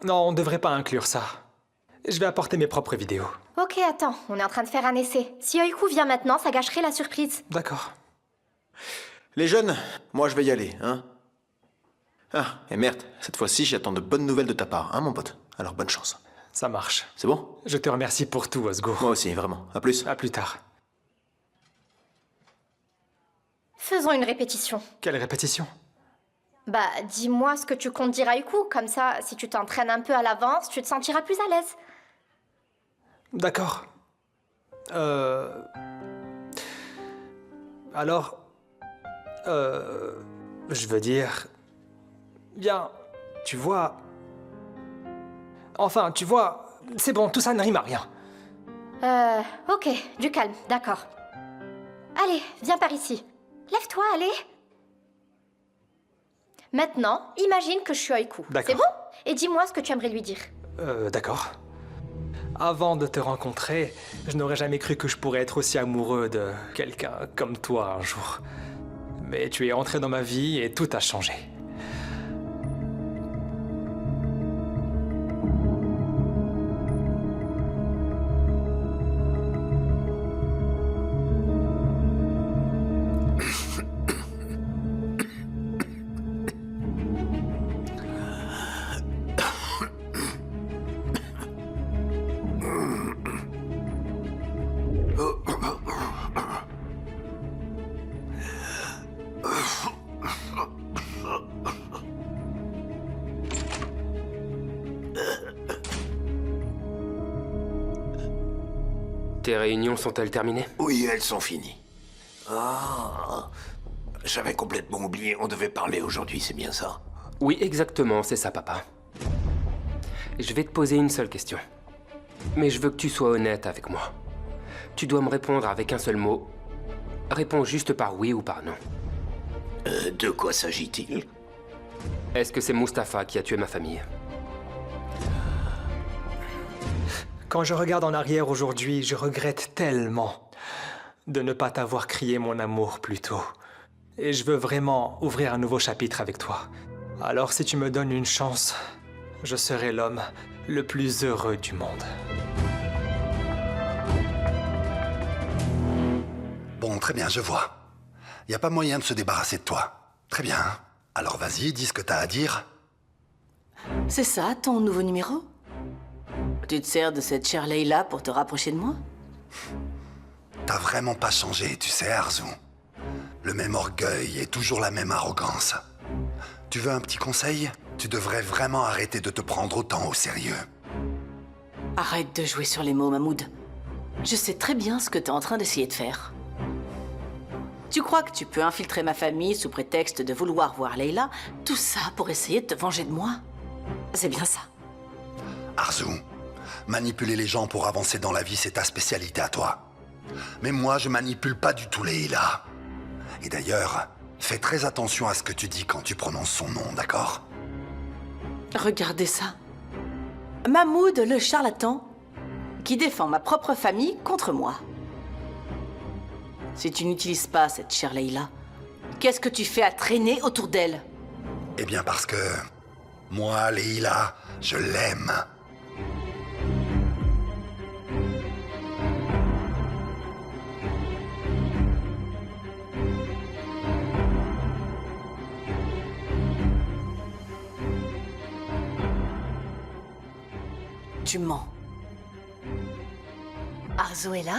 Non, on devrait pas inclure ça. Je vais apporter mes propres vidéos. Ok, attends, on est en train de faire un essai. Si Oiku vient maintenant, ça gâcherait la surprise. D'accord. Les jeunes, moi je vais y aller, hein. Ah, et merde, cette fois-ci j'attends de bonnes nouvelles de ta part, hein mon pote. Alors bonne chance. Ça marche. C'est bon? Je te remercie pour tout, Osgood. Moi aussi, vraiment. À plus. À plus tard. Faisons une répétition. Quelle répétition? Bah, dis-moi ce que tu comptes dire à Oiku, comme ça, si tu t'entraînes un peu à l'avance, tu te sentiras plus à l'aise. D'accord. Alors... Je veux dire... Bien, tu vois... Enfin, tu vois... C'est bon, tout ça ne rime à rien. Ok, du calme, d'accord. Allez, viens par ici. Lève-toi, allez. Maintenant, imagine que je suis Oiku. D'accord. C'est bon? Et dis-moi ce que tu aimerais lui dire. D'accord. Avant de te rencontrer, je n'aurais jamais cru que je pourrais être aussi amoureux de quelqu'un comme toi un jour. Mais tu es entré dans ma vie et tout a changé. Tes réunions sont-elles terminées? Oui, elles sont finies. Ah, j'avais complètement oublié, on devait parler aujourd'hui, c'est bien ça? Oui, exactement, c'est ça, papa. Je vais te poser une seule question. Mais je veux que tu sois honnête avec moi. Tu dois me répondre avec un seul mot. Réponds juste par oui ou par non. De quoi s'agit-il? Est-ce que c'est Mustapha qui a tué ma famille? Quand je regarde en arrière aujourd'hui, je regrette tellement de ne pas t'avoir crié mon amour plus tôt. Et je veux vraiment ouvrir un nouveau chapitre avec toi. Alors si tu me donnes une chance, je serai l'homme le plus heureux du monde. Bon, très bien, je vois. Y a pas moyen de se débarrasser de toi. Très bien. Alors vas-y, dis ce que t'as à dire. C'est ça, ton nouveau numéro? Tu te sers de cette chère Leila pour te rapprocher de moi? T'as vraiment pas changé, tu sais, Arzu. Le même orgueil et toujours la même arrogance. Tu veux un petit conseil? Tu devrais vraiment arrêter de te prendre autant au sérieux. Arrête de jouer sur les mots, Mahmoud. Je sais très bien ce que t'es en train d'essayer de faire. Tu crois que tu peux infiltrer ma famille sous prétexte de vouloir voir Leila? Tout ça pour essayer de te venger de moi? C'est bien ça. Arzu, manipuler les gens pour avancer dans la vie, c'est ta spécialité à toi. Mais moi, je manipule pas du tout Leila. Et d'ailleurs, fais très attention à ce que tu dis quand tu prononces son nom, d'accord? Regardez ça. Mahmoud, le charlatan, qui défend ma propre famille contre moi. Si tu n'utilises pas cette chère Leila, qu'est-ce que tu fais à traîner autour d'elle? Eh bien parce que... moi, Leila, je l'aime. Tu mens. Arzu est là?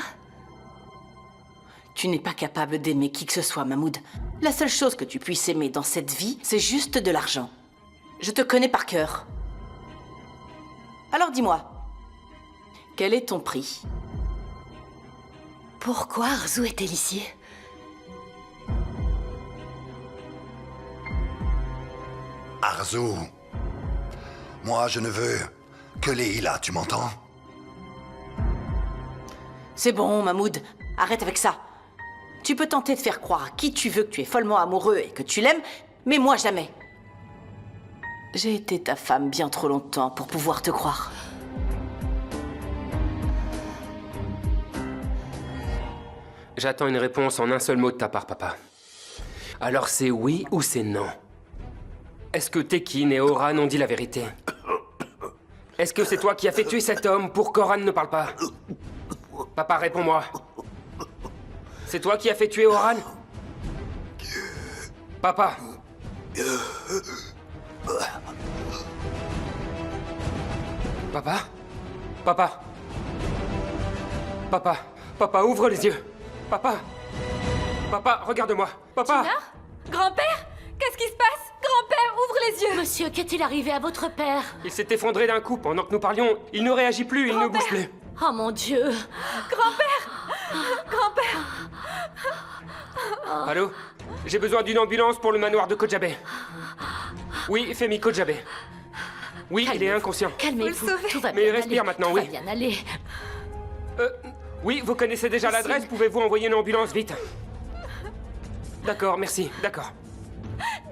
Tu n'es pas capable d'aimer qui que ce soit, Mahmoud. La seule chose que tu puisses aimer dans cette vie, c'est juste de l'argent. Je te connais par cœur. Alors dis-moi, quel est ton prix? Pourquoi Arzu est-elle ici? Arzu, moi, je ne veux que Leila, tu m'entends? C'est bon, Mahmoud, arrête avec ça. Tu peux tenter de faire croire à qui tu veux que tu es follement amoureux et que tu l'aimes, mais moi jamais. J'ai été ta femme bien trop longtemps pour pouvoir te croire. J'attends une réponse en un seul mot de ta part, papa. Alors c'est oui ou c'est non? Est-ce que Tekin et Oran ont dit la vérité? Est-ce que c'est toi qui as fait tuer cet homme pour qu'Oran ne parle pas? Papa, réponds-moi. C'est toi qui as fait tuer Oran? Papa. Papa? Papa? Papa? Papa, ouvre les yeux. Papa? Papa, regarde-moi. Papa? Gina? Grand-père? Qu'est-ce qui se passe? Grand-père, ouvre les yeux! Monsieur, qu'est-il arrivé à votre père? Il s'est effondré d'un coup pendant que nous parlions. Il ne réagit plus, il ne bouge plus. Oh mon Dieu! Grand-père! Grand-père! Allô? J'ai besoin d'une ambulance pour le manoir de Kojabe. Oui, Femi Kojabe. Oui, il est inconscient. Calmez-vous, tout va bien. Mais il respire maintenant, tout oui. va bien aller. Oui, vous connaissez déjà l'adresse, pouvez-vous envoyer une ambulance vite? D'accord, merci, d'accord.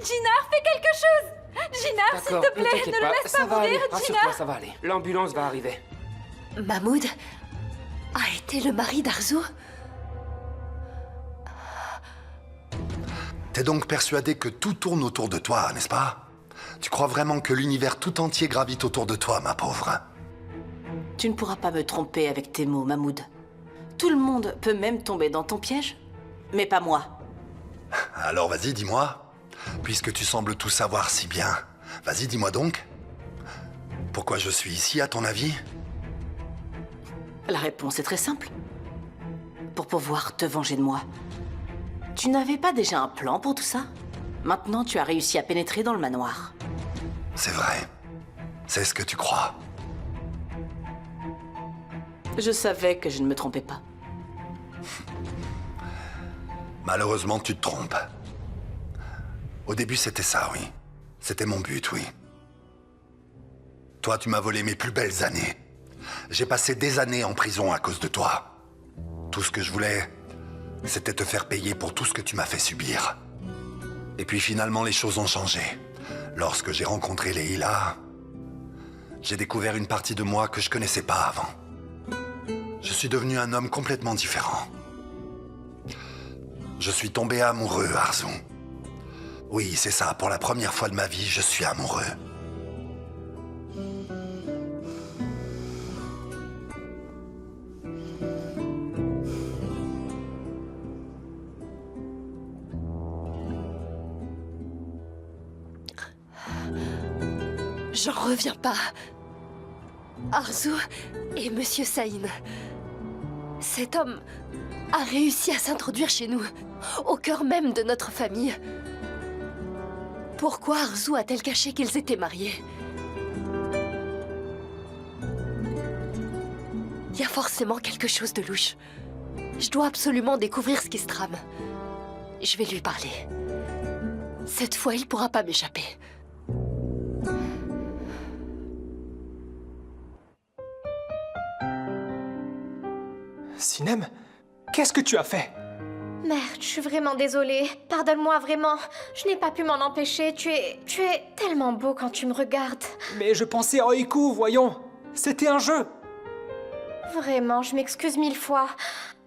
Gina, fais quelque chose! Gina, s'il D'accord, te plaît, t'inquiète ne le laisse ça pas va aller, mourir, Gina! rassure-toi, ça va aller. L'ambulance va arriver. Mahmoud a été le mari d'Arzu? T'es donc persuadé que tout tourne autour de toi, n'est-ce pas? Tu crois vraiment que l'univers tout entier gravite autour de toi, ma pauvre? Tu ne pourras pas me tromper avec tes mots, Mahmoud. Tout le monde peut même tomber dans ton piège, mais pas moi. Alors vas-y, dis-moi. Puisque tu sembles tout savoir si bien, vas-y, dis-moi donc. Pourquoi je suis ici, à ton avis? La réponse est très simple. Pour pouvoir te venger de moi. Tu n'avais pas déjà un plan pour tout ça? Maintenant, tu as réussi à pénétrer dans le manoir. C'est vrai. C'est ce que tu crois. Je savais que je ne me trompais pas. Malheureusement, tu te trompes. Au début, c'était ça, oui. C'était mon but, oui. Toi, tu m'as volé mes plus belles années. J'ai passé des années en prison à cause de toi. Tout ce que je voulais, c'était te faire payer pour tout ce que tu m'as fait subir. Et puis finalement, les choses ont changé. Lorsque j'ai rencontré Leila, j'ai découvert une partie de moi que je connaissais pas avant. Je suis devenu un homme complètement différent. Je suis tombé amoureux, Arzu. Oui, c'est ça, pour la première fois de ma vie, je suis amoureux. J'en reviens pas. Arzu et Monsieur Saïn. Cet homme a réussi à s'introduire chez nous, au cœur même de notre famille. Pourquoi Arzu a-t-elle caché qu'ils étaient mariés? Il y a forcément quelque chose de louche. Je dois absolument découvrir ce qui se trame. Je vais lui parler. Cette fois, il pourra pas m'échapper. Sinem, qu'est-ce que tu as fait? Merde, je suis vraiment désolée. Pardonne-moi, vraiment. Je n'ai pas pu m'en empêcher. Tu es tellement beau quand tu me regardes. Mais je pensais à Oiku, voyons. C'était un jeu. Vraiment, je m'excuse 1000 fois.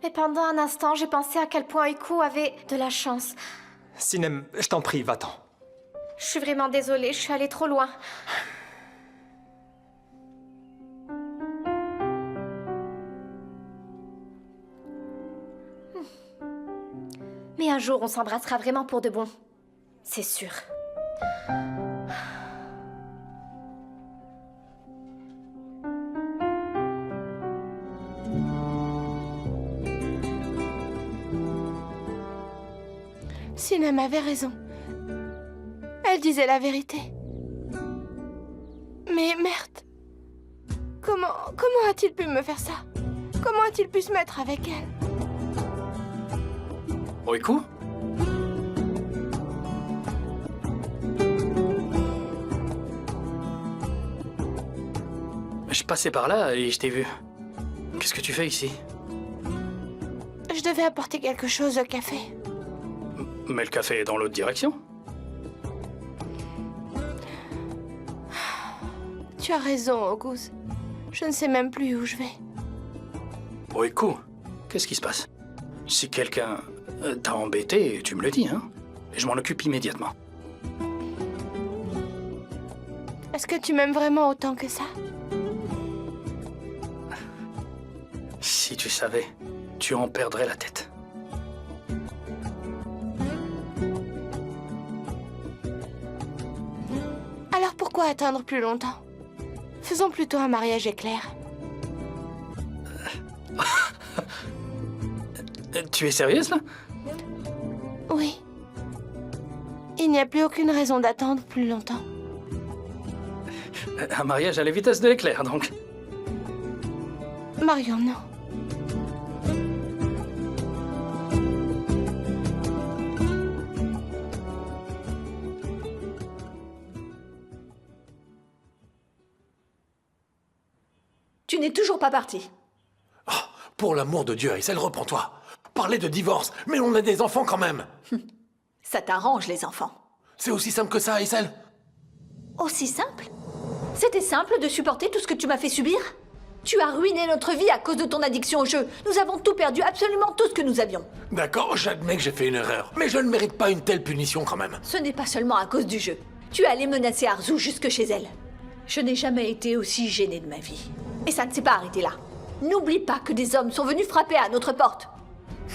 Mais pendant un instant, j'ai pensé à quel point Oiku avait de la chance. Sinem, je t'en prie, va-t'en. Je suis vraiment désolée, je suis allée trop loin. Mais un jour, on s'embrassera vraiment pour de bon. C'est sûr. Sinem avait raison. Elle disait la vérité. Mais merde. Comment a-t-il pu me faire ça? Comment a-t-il pu se mettre avec elle? Oiku? Je passais par là et je t'ai vu. Qu'est-ce que tu fais ici? Je devais apporter quelque chose au café. Mais le café est dans l'autre direction. Tu as raison, Auguste. Je ne sais même plus où je vais. Oiku, qu'est-ce qui se passe? Si quelqu'un t'a embêté, tu me le dis, hein? Et je m'en occupe immédiatement. Est-ce que tu m'aimes vraiment autant que ça? tu savais, tu en perdrais la tête. Alors pourquoi attendre plus longtemps? Faisons plutôt un mariage éclair. Tu es sérieuse, là? Oui. Il n'y a plus aucune raison d'attendre plus longtemps. Un mariage à la vitesse de l'éclair, donc. Marions-nous. Tu n'es toujours pas parti. Oh, pour l'amour de Dieu, Aïssel, reprends-toi. Parler de divorce, mais on a des enfants quand même. Ça t'arrange, les enfants. C'est aussi simple que ça, Aïssel. Aussi simple? C'était simple de supporter tout ce que tu m'as fait subir? Tu as ruiné notre vie à cause de ton addiction au jeu. Nous avons tout perdu, absolument tout ce que nous avions. D'accord, j'admets que j'ai fait une erreur, mais je ne mérite pas une telle punition quand même. Ce n'est pas seulement à cause du jeu. Tu es allé menacer Arzu jusque chez elle. Je n'ai jamais été aussi gênée de ma vie. Et ça ne s'est pas arrêté là. N'oublie pas que des hommes sont venus frapper à notre porte.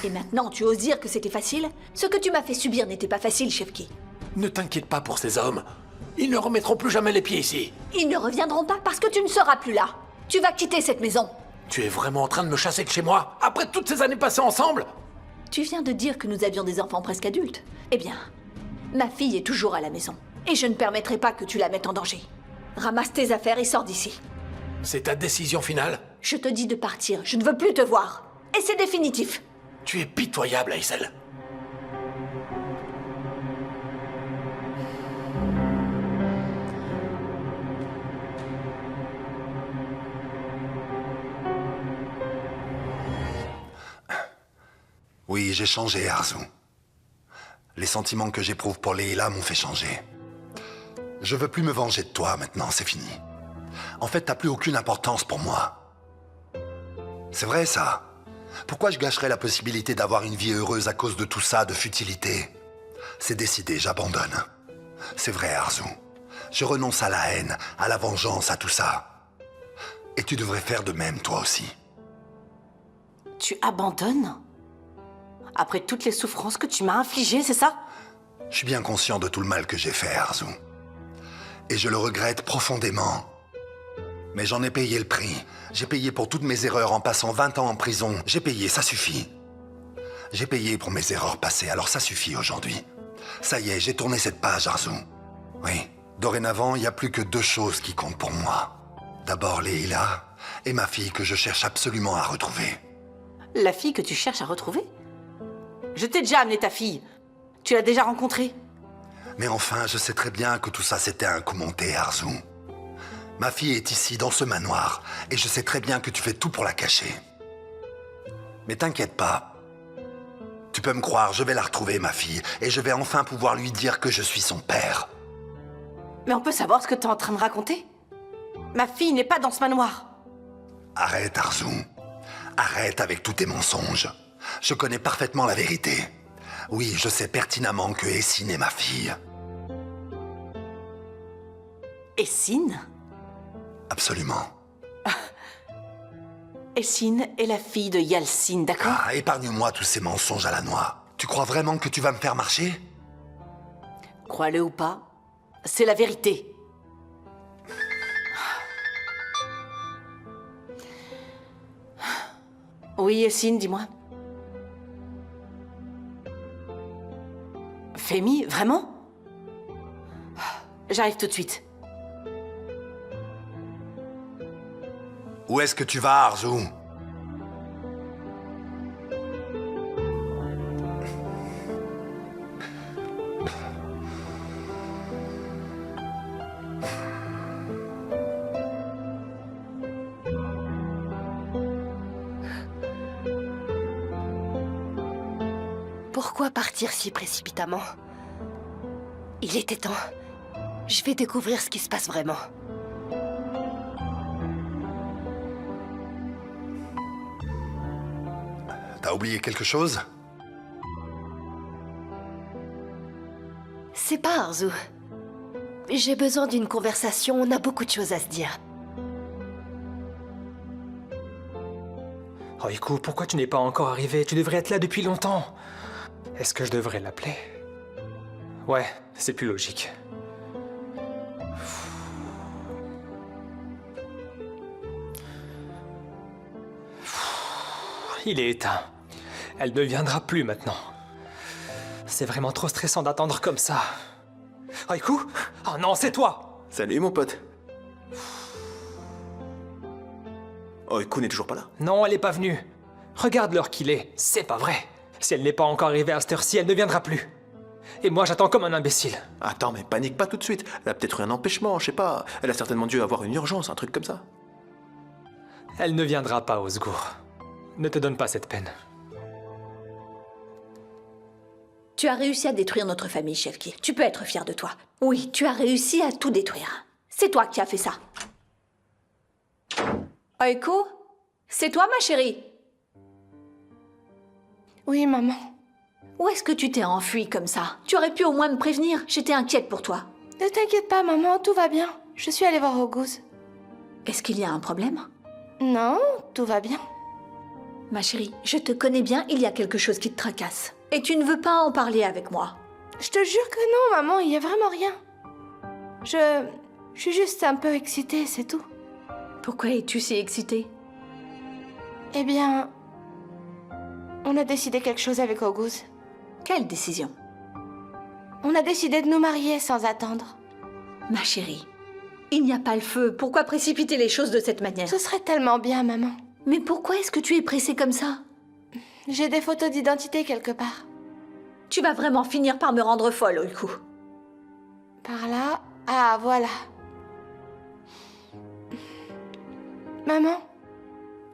Et maintenant, tu oses dire que c'était facile? Ce que tu m'as fait subir n'était pas facile, Shefki. Ne t'inquiète pas pour ces hommes. Ils ne remettront plus jamais les pieds ici. Ils ne reviendront pas parce que tu ne seras plus là. Tu vas quitter cette maison. Tu es vraiment en train de me chasser de chez moi, après toutes ces années passées ensemble? Tu viens de dire que nous avions des enfants presque adultes. Eh bien, ma fille est toujours à la maison. Et je ne permettrai pas que tu la mettes en danger. Ramasse tes affaires et sors d'ici. C'est ta décision finale? Je te dis de partir. Je ne veux plus te voir. Et c'est définitif. Tu es pitoyable, Aïssel. Oui, j'ai changé, Arzu. Les sentiments que j'éprouve pour Leila m'ont fait changer. Je veux plus me venger de toi maintenant, c'est fini. En fait, t'as plus aucune importance pour moi. C'est vrai, ça. Pourquoi je gâcherais la possibilité d'avoir une vie heureuse à cause de tout ça, de futilité? C'est décidé, j'abandonne. C'est vrai, Arzu. Je renonce à la haine, à la vengeance, à tout ça. Et tu devrais faire de même, toi aussi. Tu abandonnes? Après toutes les souffrances que tu m'as infligées, c'est ça? Je suis bien conscient de tout le mal que j'ai fait, Arzu. Et je le regrette profondément. Mais j'en ai payé le prix. J'ai payé pour toutes mes erreurs en passant 20 ans en prison. J'ai payé, ça suffit. J'ai payé pour mes erreurs passées, alors ça suffit aujourd'hui. Ça y est, j'ai tourné cette page, Arzu. Oui, dorénavant, il n'y a plus que deux choses qui comptent pour moi. D'abord Leila et ma fille que je cherche absolument à retrouver. La fille que tu cherches à retrouver? Je t'ai déjà amené ta fille. Tu l'as déjà rencontrée. Mais enfin, je sais très bien que tout ça c'était un coup monté, Arzu. Ma fille est ici, dans ce manoir, et je sais très bien que tu fais tout pour la cacher. Mais t'inquiète pas. Tu peux me croire, je vais la retrouver, ma fille, et je vais enfin pouvoir lui dire que je suis son père. Mais on peut savoir ce que t'es en train de raconter? Ma fille n'est pas dans ce manoir. Arrête, Arzu. Arrête avec tous tes mensonges. Je connais parfaitement la vérité. Oui, je sais pertinemment que Essine est ma fille. Essine? Absolument. Essine est la fille de Yalcine, d'accord? Ah, épargne-moi tous ces mensonges à la noix. Tu crois vraiment que tu vas me faire marcher? Crois-le ou pas, c'est la vérité. Oui, Essine, dis-moi. Femi, vraiment? J'arrive tout de suite. Où est-ce que tu vas, Arzu? Pourquoi partir si précipitamment? Il était temps. Je vais découvrir ce qui se passe vraiment. T'as oublié quelque chose? C'est pas Arzu. J'ai besoin d'une conversation, on a beaucoup de choses à se dire. Oiku, pourquoi tu n'es pas encore arrivé? Tu devrais être là depuis longtemps. Est-ce que je devrais l'appeler? Ouais, c'est plus logique. Il est éteint. Elle ne viendra plus maintenant. C'est vraiment trop stressant d'attendre comme ça. Oiku? Oh non, c'est toi! Salut, mon pote. Oh, Eiko n'est toujours pas là? Non, elle n'est pas venue. Regarde l'heure qu'il est. C'est pas vrai. Si elle n'est pas encore arrivée à cette heure-ci, elle ne viendra plus. Et moi, j'attends comme un imbécile. Attends, mais panique pas tout de suite. Elle a peut-être eu un empêchement, je sais pas. Elle a certainement dû avoir une urgence, un truc comme ça. Elle ne viendra pas, Osgour. Ne te donne pas cette peine. Tu as réussi à détruire notre famille, Shefki. Tu peux être fier de toi. Oui, tu as réussi à tout détruire. C'est toi qui as fait ça. Oiku, c'est toi, ma chérie? Oui, maman. Où est-ce que tu t'es enfuie comme ça? Tu aurais pu au moins me prévenir. J'étais inquiète pour toi. Ne t'inquiète pas, maman, tout va bien. Je suis allée voir Auguste. Est-ce qu'il y a un problème? Non, tout va bien. Ma chérie, je te connais bien, il y a quelque chose qui te tracasse. Et tu ne veux pas en parler avec moi. Je te jure que non, maman, il y a vraiment rien. Je suis juste un peu excitée, c'est tout. Pourquoi es-tu si excitée? Eh bien, on a décidé quelque chose avec Auguste. Quelle décision? On a décidé de nous marier sans attendre. Ma chérie, il n'y a pas le feu. Pourquoi précipiter les choses de cette manière? Ce serait tellement bien, maman. Mais pourquoi est-ce que tu es pressée comme ça? J'ai des photos d'identité quelque part. Tu vas vraiment finir par me rendre folle, Oiku. Par là? Ah, voilà. Maman,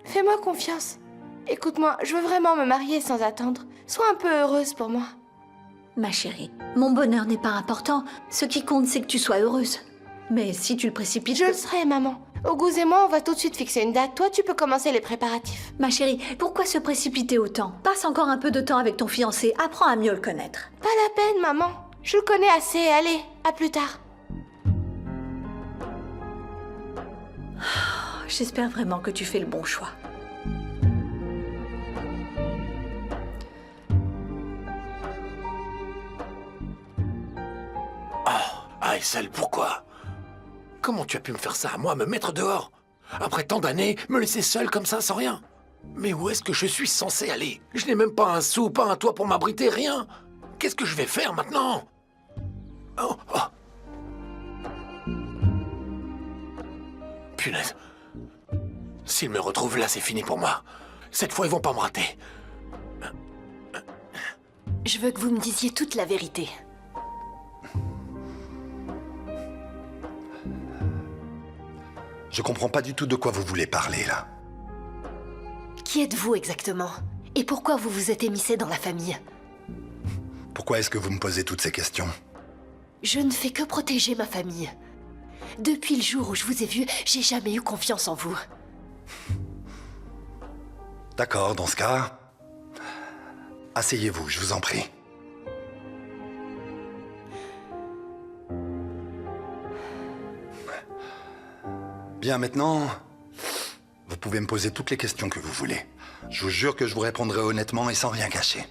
fais-moi confiance. Écoute-moi, je veux vraiment me marier sans attendre. Sois un peu heureuse pour moi. Ma chérie, mon bonheur n'est pas important. Ce qui compte, c'est que tu sois heureuse. Mais si tu le précipites... Je le serai, maman. Auguste et moi, on va tout de suite fixer une date. Toi, tu peux commencer les préparatifs. Ma chérie, pourquoi se précipiter autant? Passe encore un peu de temps avec ton fiancé. Apprends à mieux le connaître. Pas la peine, maman. Je le connais assez. Allez, à plus tard. J'espère vraiment que tu fais le bon choix. Aysel, pourquoi? Comment tu as pu me faire ça à moi, me mettre dehors? Après tant d'années, me laisser seul comme ça, sans rien? Mais où est-ce que je suis censé aller? Je n'ai même pas un sou, pas un toit pour m'abriter, rien. Qu'est-ce que je vais faire maintenant? Oh, oh. Punaise. S'ils me retrouvent là, c'est fini pour moi. Cette fois, ils vont pas me rater. Je veux que vous me disiez toute la vérité. Je comprends pas du tout de quoi vous voulez parler, là. Qui êtes-vous exactement? Et pourquoi vous vous êtes émissé dans la famille? Pourquoi est-ce que vous me posez toutes ces questions? Je ne fais que protéger ma famille. Depuis le jour où je vous ai vu, j'ai jamais eu confiance en vous. D'accord, dans ce cas... Asseyez-vous, je vous en prie. Bien, maintenant... Vous pouvez me poser toutes les questions que vous voulez. Je vous jure que je vous répondrai honnêtement et sans rien cacher.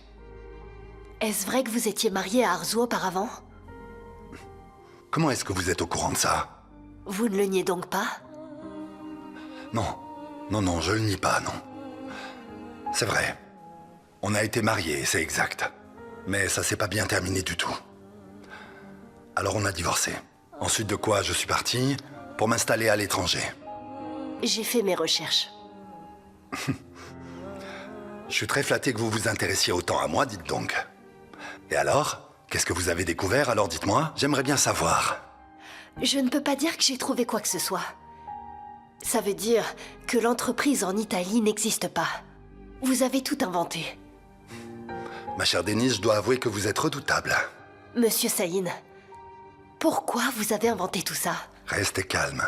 Est-ce vrai que vous étiez marié à Arzu auparavant? Comment est-ce que vous êtes au courant de ça? Vous ne le niez donc pas? Non. Non, je le nie pas, non. C'est vrai. On a été mariés, c'est exact. Mais ça s'est pas bien terminé du tout. Alors on a divorcé. Ensuite de quoi je suis parti pour m'installer à l'étranger. J'ai fait mes recherches. Je suis très flatté que vous vous intéressiez autant à moi, dites donc. Et alors? Qu'est-ce que vous avez découvert, alors dites-moi? J'aimerais bien savoir. Je ne peux pas dire que j'ai trouvé quoi que ce soit. Ça veut dire que l'entreprise en Italie n'existe pas. Vous avez tout inventé. Ma chère Denise, je dois avouer que vous êtes redoutable. Monsieur Saïn, pourquoi vous avez inventé tout ça? Restez calme.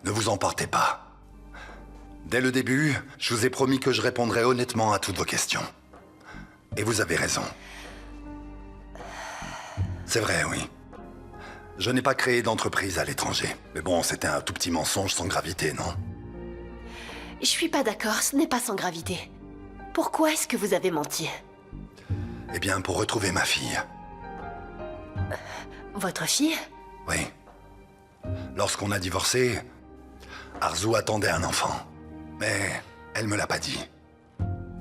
Ne vous emportez pas. Dès le début, je vous ai promis que je répondrais honnêtement à toutes vos questions. Et vous avez raison. C'est vrai, oui. Je n'ai pas créé d'entreprise à l'étranger. Mais bon, c'était un tout petit mensonge sans gravité, non? Je suis pas d'accord, ce n'est pas sans gravité. Pourquoi est-ce que vous avez menti? Eh bien, pour retrouver ma fille. Votre fille? Oui. Lorsqu'on a divorcé, Arzu attendait un enfant. Mais elle me l'a pas dit.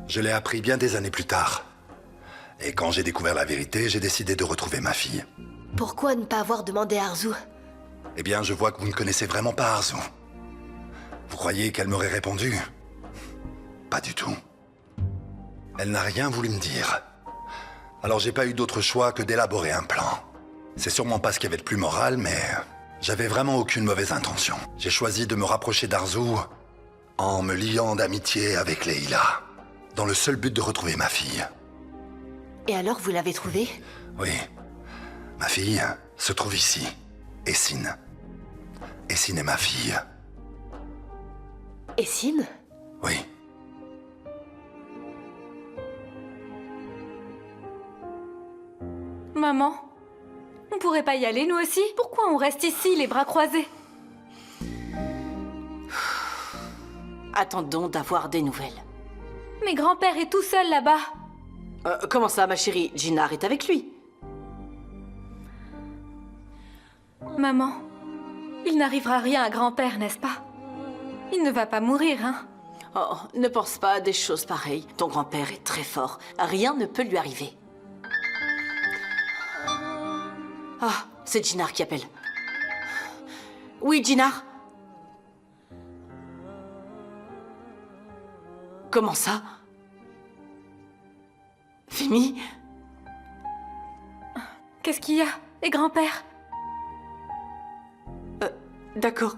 Je l'ai appris bien des années plus tard. Et quand j'ai découvert la vérité, j'ai décidé de retrouver ma fille. Pourquoi ne pas avoir demandé à Arzu? Eh bien, je vois que vous ne connaissez vraiment pas Arzu. Vous croyez qu'elle m'aurait répondu? Pas du tout. Elle n'a rien voulu me dire. Alors j'ai pas eu d'autre choix que d'élaborer un plan. C'est sûrement pas ce qu'il y avait de plus moral, mais j'avais vraiment aucune mauvaise intention. J'ai choisi de me rapprocher d'Arzu en me liant d'amitié avec Leila, dans le seul but de retrouver ma fille. Et alors, vous l'avez trouvée? Oui. Ma fille se trouve ici. Essine. Essine est ma fille. Essine? Oui. Maman, on pourrait pas y aller, nous aussi? Pourquoi on reste ici, les bras croisés? Attendons d'avoir des nouvelles. Mais grand-père est tout seul là-bas. Comment ça, ma chérie? Jinar est avec lui. Maman, il n'arrivera rien à grand-père, n'est-ce pas? Il ne va pas mourir, hein? Oh, ne pense pas à des choses pareilles. Ton grand-père est très fort. Rien ne peut lui arriver. Ah, c'est Jinar qui appelle. Oui, Jinar? Comment ça? Femi? Qu'est-ce qu'il y a? Et grand-père? D'accord.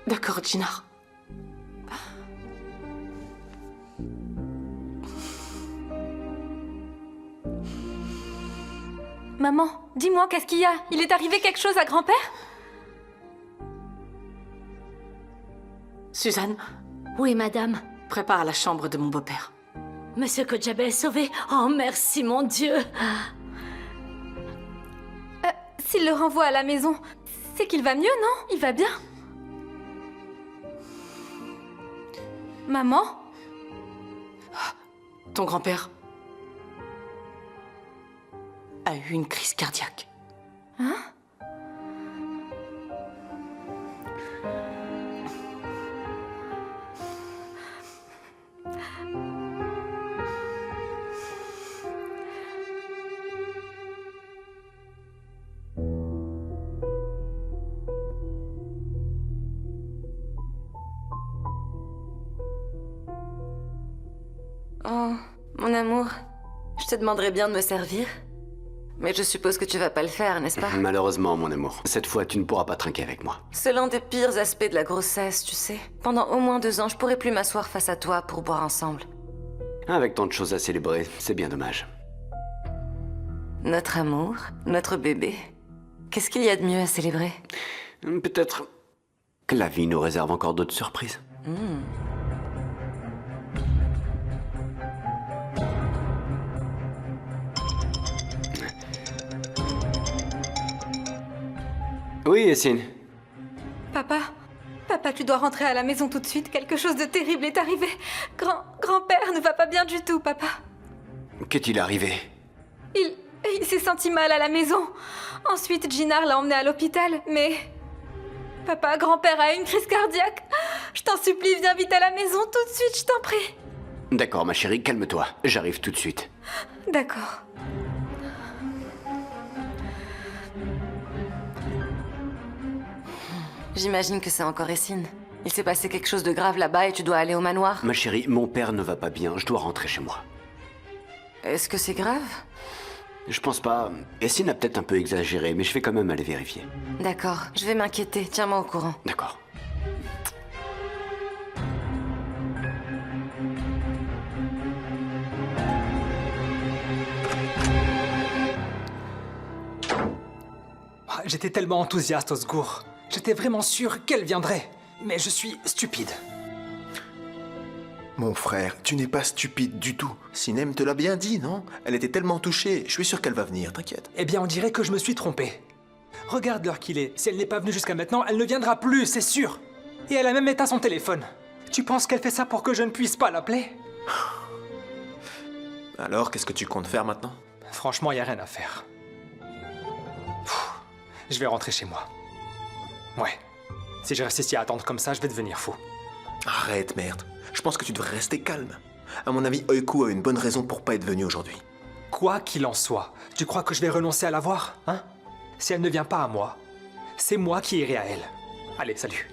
D'accord, Jinar. Maman, dis-moi, qu'est-ce qu'il y a? Il est arrivé quelque chose à grand-père? Suzanne, Oui, madame. prépare la chambre de mon beau-père. Monsieur Kojabé est sauvé. Oh, merci, mon Dieu. S'il le renvoie à la maison, c'est qu'il va mieux, non? Il va bien? Maman? Ton grand-père a eu une crise cardiaque. Hein? Oh, mon amour, je te demanderais bien de me servir. Mais je suppose que tu vas pas le faire, n'est-ce pas? Malheureusement, mon amour. Cette fois, tu ne pourras pas trinquer avec moi. C'est l'un des pires aspects de la grossesse, tu sais. Pendant au moins 2 ans, je pourrais plus m'asseoir face à toi pour boire ensemble. Avec tant de choses à célébrer, c'est bien dommage. Notre amour, notre bébé. Qu'est-ce qu'il y a de mieux à célébrer? Peut-être que la vie nous réserve encore d'autres surprises. Oui, Essine. Papa, tu dois rentrer à la maison tout de suite. Quelque chose de terrible est arrivé. Grand-père ne va pas bien du tout, papa. Qu'est-il arrivé? Il s'est senti mal à la maison. Ensuite, Jinar l'a emmené à l'hôpital, mais... Papa, grand-père a eu une crise cardiaque. Je t'en supplie, viens vite à la maison tout de suite, je t'en prie. D'accord, ma chérie, calme-toi. J'arrive tout de suite. D'accord. J'imagine que c'est encore Essine. Il s'est passé quelque chose de grave là-bas et tu dois aller au manoir. Ma chérie, mon père ne va pas bien. Je dois rentrer chez moi. Est-ce que c'est grave? Je pense pas. Essine a peut-être un peu exagéré, mais je vais quand même aller vérifier. D'accord, je vais m'inquiéter. Tiens-moi au courant. D'accord. J'étais tellement enthousiaste, Osgour. J'étais vraiment sûr qu'elle viendrait. Mais je suis stupide. Mon frère, tu n'es pas stupide du tout. Sinem te l'a bien dit, non? Elle était tellement touchée. Je suis sûr qu'elle va venir, t'inquiète. Eh bien, on dirait que je me suis trompé. Regarde l'heure qu'il est. Si elle n'est pas venue jusqu'à maintenant, elle ne viendra plus, c'est sûr. Et elle a même éteint son téléphone. Tu penses qu'elle fait ça pour que je ne puisse pas l'appeler? Alors, qu'est-ce que tu comptes faire maintenant? Franchement, y a rien à faire. Je vais rentrer chez moi. Ouais. Si je reste ici à attendre comme ça, je vais devenir fou. Arrête, merde. Je pense que tu devrais rester calme. À mon avis, Oiku a une bonne raison pour pas être venu aujourd'hui. Quoi qu'il en soit, tu crois que je vais renoncer à la voir, hein? Si elle ne vient pas à moi, c'est moi qui irai à elle. Allez, salut.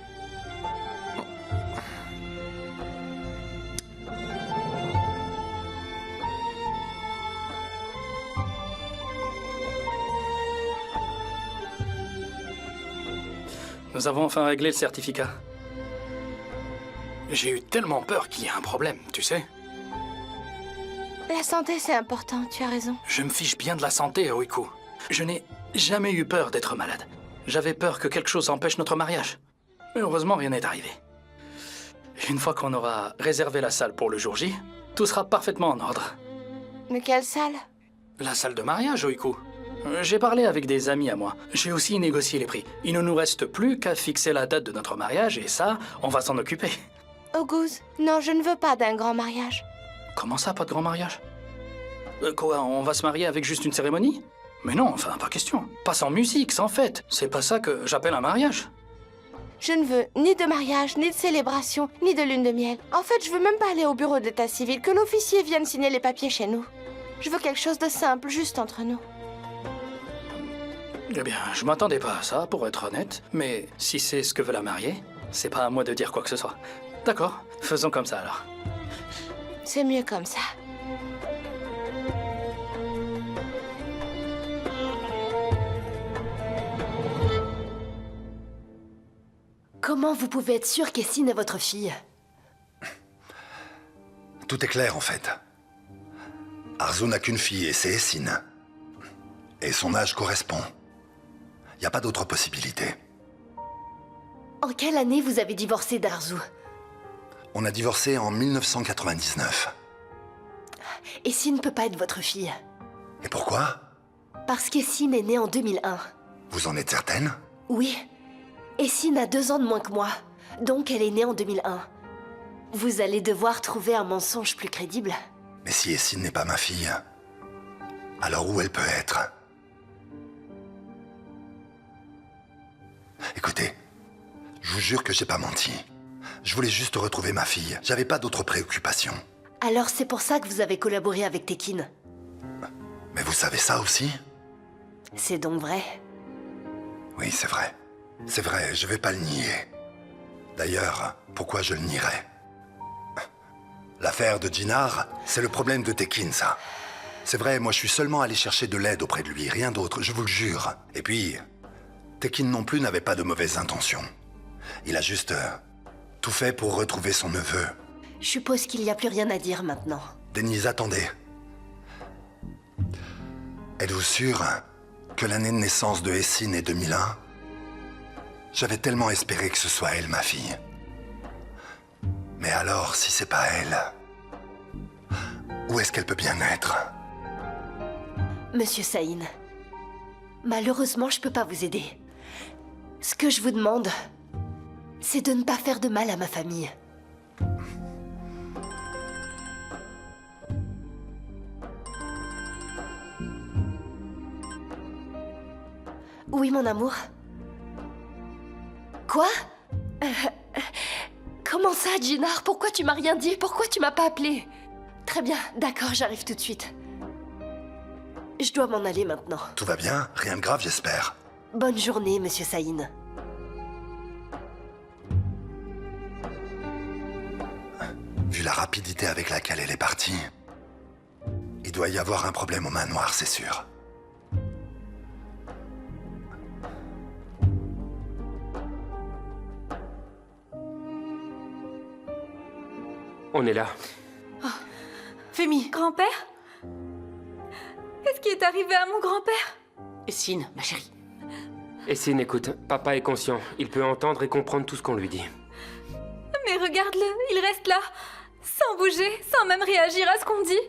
Nous avons enfin réglé le certificat. J'ai eu tellement peur qu'il y ait un problème, tu sais. La santé, c'est important, tu as raison. Je me fiche bien de la santé, Oiku. Je n'ai jamais eu peur d'être malade. J'avais peur que quelque chose empêche notre mariage. Mais heureusement, rien n'est arrivé. Une fois qu'on aura réservé la salle pour le jour J, tout sera parfaitement en ordre. Mais quelle salle? La salle de mariage, Oiku. J'ai parlé avec des amis à moi. J'ai aussi négocié les prix. Il ne nous reste plus qu'à fixer la date de notre mariage et ça, on va s'en occuper. August, non, je ne veux pas d'un grand mariage. Comment ça, pas de grand mariage? Quoi, on va se marier avec juste une cérémonie? Mais non, enfin, pas question. Pas sans musique, sans fête. C'est pas ça que j'appelle un mariage. Je ne veux ni de mariage, ni de célébration, ni de lune de miel. En fait, je veux même pas aller au bureau d'état civil, que l'officier vienne signer les papiers chez nous. Je veux quelque chose de simple, juste entre nous. Eh bien, je m'attendais pas à ça, pour être honnête. Mais si c'est ce que veut la mariée, c'est pas à moi de dire quoi que ce soit. D'accord, faisons comme ça alors. C'est mieux comme ça. Comment vous pouvez être sûr qu'Essine est votre fille? Tout est clair, en fait. Arzu n'a qu'une fille, et c'est Essine. Et son âge correspond. Il n'y a pas d'autre possibilité. En quelle année vous avez divorcé d'Arzu? On a divorcé en 1999. Essine ne peut pas être votre fille. Et pourquoi? Parce qu'Essine est née en 2001. Vous en êtes certaine? Oui. Essine a 2 ans de moins que moi. Donc elle est née en 2001. Vous allez devoir trouver un mensonge plus crédible. Mais si Essine n'est pas ma fille, alors où elle peut être? Écoutez, je vous jure que j'ai pas menti. Je voulais juste retrouver ma fille. J'avais pas d'autres préoccupations. Alors c'est pour ça que vous avez collaboré avec Tekin. Mais vous savez ça aussi? C'est donc vrai? Oui, c'est vrai. C'est vrai, je vais pas le nier. D'ailleurs, pourquoi je le nierais? L'affaire de Jinar, c'est le problème de Tekin, ça. C'est vrai, moi je suis seulement allé chercher de l'aide auprès de lui, rien d'autre, je vous le jure. Et puis, Tekin non plus n'avait pas de mauvaises intentions. Il a juste tout fait pour retrouver son neveu. Je suppose qu'il n'y a plus rien à dire maintenant. Denise, attendez. Êtes-vous sûr que l'année de naissance de Essine est 2001? J'avais tellement espéré que ce soit elle, ma fille. Mais alors, si c'est pas elle, où est-ce qu'elle peut bien être? Monsieur Saïn, malheureusement, je peux pas vous aider. Ce que je vous demande, c'est de ne pas faire de mal à ma famille. Oui, mon amour. Quoi? Comment ça, Jinar? Pourquoi tu m'as rien dit? Pourquoi tu m'as pas appelé? Très bien, d'accord, j'arrive tout de suite. Je dois m'en aller maintenant. Tout va bien? Rien de grave, j'espère. Bonne journée, monsieur Saïn. Vu la rapidité avec laquelle elle est partie, il doit y avoir un problème au manoir, c'est sûr. On est là. Oh. Fémi. Grand-père? Qu'est-ce qui est arrivé à mon grand-père? Essine, ma chérie. Essine, écoute, papa est conscient. Il peut entendre et comprendre tout ce qu'on lui dit. Mais regarde-le, il reste là, sans bouger, sans même réagir à ce qu'on dit.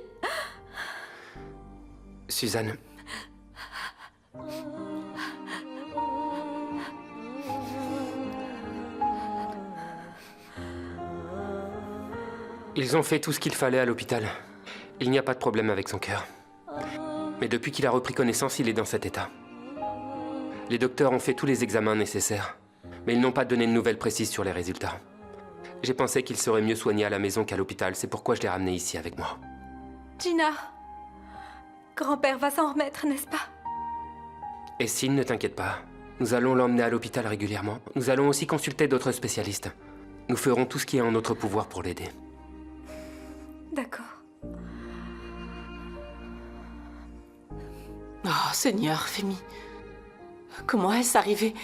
Suzanne. Ils ont fait tout ce qu'il fallait à l'hôpital. Il n'y a pas de problème avec son cœur. Mais depuis qu'il a repris connaissance, il est dans cet état. Les docteurs ont fait tous les examens nécessaires, mais ils n'ont pas donné de nouvelles précises sur les résultats. J'ai pensé qu'il serait mieux soigné à la maison qu'à l'hôpital, c'est pourquoi je l'ai ramené ici avec moi. Gina, grand-père va s'en remettre, n'est-ce pas? Et Sin, ne t'inquiète pas. Nous allons l'emmener à l'hôpital régulièrement. Nous allons aussi consulter d'autres spécialistes. Nous ferons tout ce qui est en notre pouvoir pour l'aider. D'accord. Oh, Seigneur, Femi. Comment est-ce arrivé?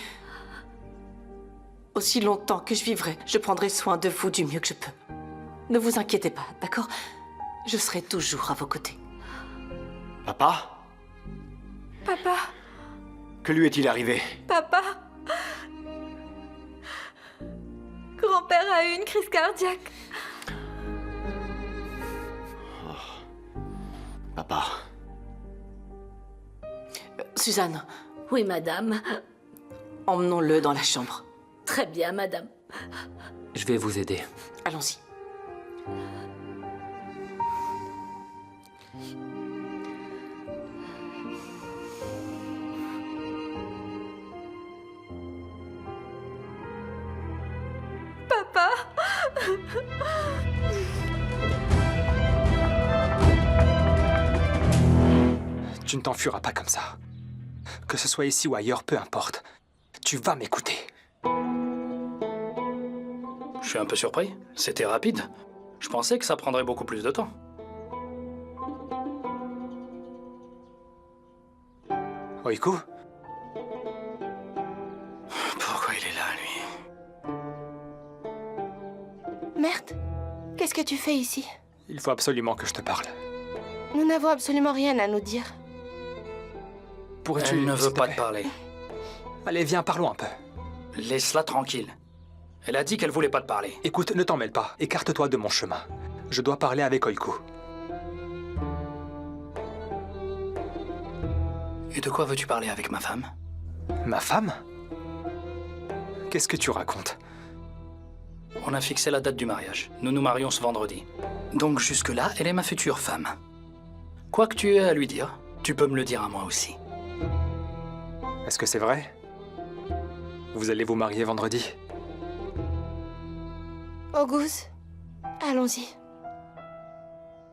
Aussi longtemps que je vivrai, je prendrai soin de vous du mieux que je peux. Ne vous inquiétez pas, d'accord? Je serai toujours à vos côtés. Papa? Papa, Que lui est-il arrivé? papa. Grand-père a eu une crise cardiaque. Papa. Suzanne, Oui, madame. emmenons-le dans la chambre. Très bien, madame. Je vais vous aider. Allons-y. Papa. Tu ne t'enfuiras pas comme ça. Que ce soit ici ou ailleurs, peu importe. Tu vas m'écouter. Je suis un peu surpris. C'était rapide. Je pensais que ça prendrait beaucoup plus de temps. Oiku, Pourquoi il est là, lui? Merde. Qu'est-ce que tu fais ici? il faut absolument que je te parle. Nous n'avons absolument rien à nous dire. Pourrais-tu... Elle ne s'il veut te pas plaît te parler. Allez, viens, parlons un peu. Laisse-la tranquille. Elle a dit qu'elle voulait pas te parler. Écoute, ne t'en mêle pas. Écarte-toi de mon chemin. Je dois parler avec Oiku. Et de quoi veux-tu parler avec ma femme? Ma femme? Qu'est-ce que tu racontes? On a fixé la date du mariage. Nous nous marions ce vendredi. Donc jusque-là, elle est ma future femme. Quoi que tu aies à lui dire, tu peux me le dire à moi aussi. Est-ce que c'est vrai? Vous allez vous marier vendredi? Auguste, allons-y.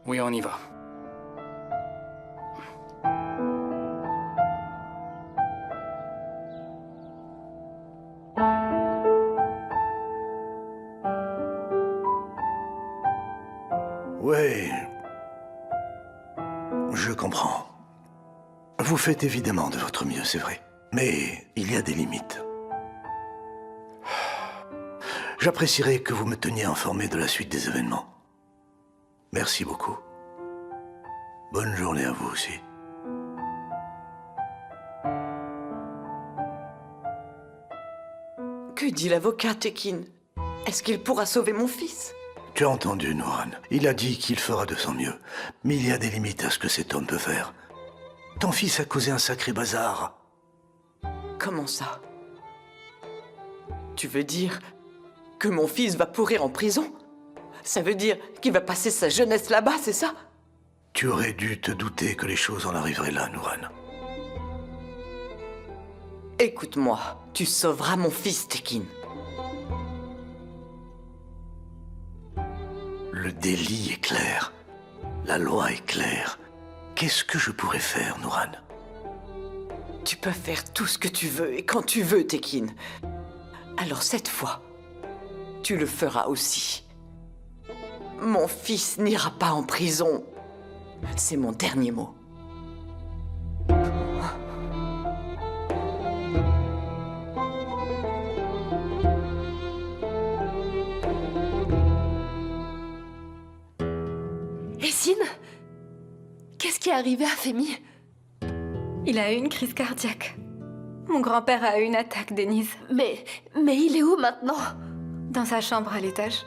Oui, on y va. Ouais. Je comprends. Vous faites évidemment de votre mieux, c'est vrai. Mais il y a des limites. J'apprécierais que vous me teniez informé de la suite des événements. Merci beaucoup. Bonne journée à vous aussi. Que dit l'avocat, Tekin? Est-ce qu'il pourra sauver mon fils? Tu as entendu, Nouran. Il a dit qu'il fera de son mieux. Mais il y a des limites à ce que cet homme peut faire. Ton fils a causé un sacré bazar. Comment ça? Tu veux dire que mon fils va pourrir en prison? Ça veut dire qu'il va passer sa jeunesse là-bas, c'est ça? Tu aurais dû te douter que les choses en arriveraient là, Nouran. Écoute-moi, tu sauveras mon fils, Tekin. Le délit est clair. La loi est claire. Qu'est-ce que je pourrais faire, Nouran? Tu peux faire tout ce que tu veux et quand tu veux, Tekin. Alors cette fois, tu le feras aussi. Mon fils n'ira pas en prison. C'est mon dernier mot. Essine? Qu'est-ce qui est arrivé à Femi? Il a eu une crise cardiaque. Mon grand-père a eu une attaque, Denise. Mais il est où maintenant? Dans sa chambre à l'étage.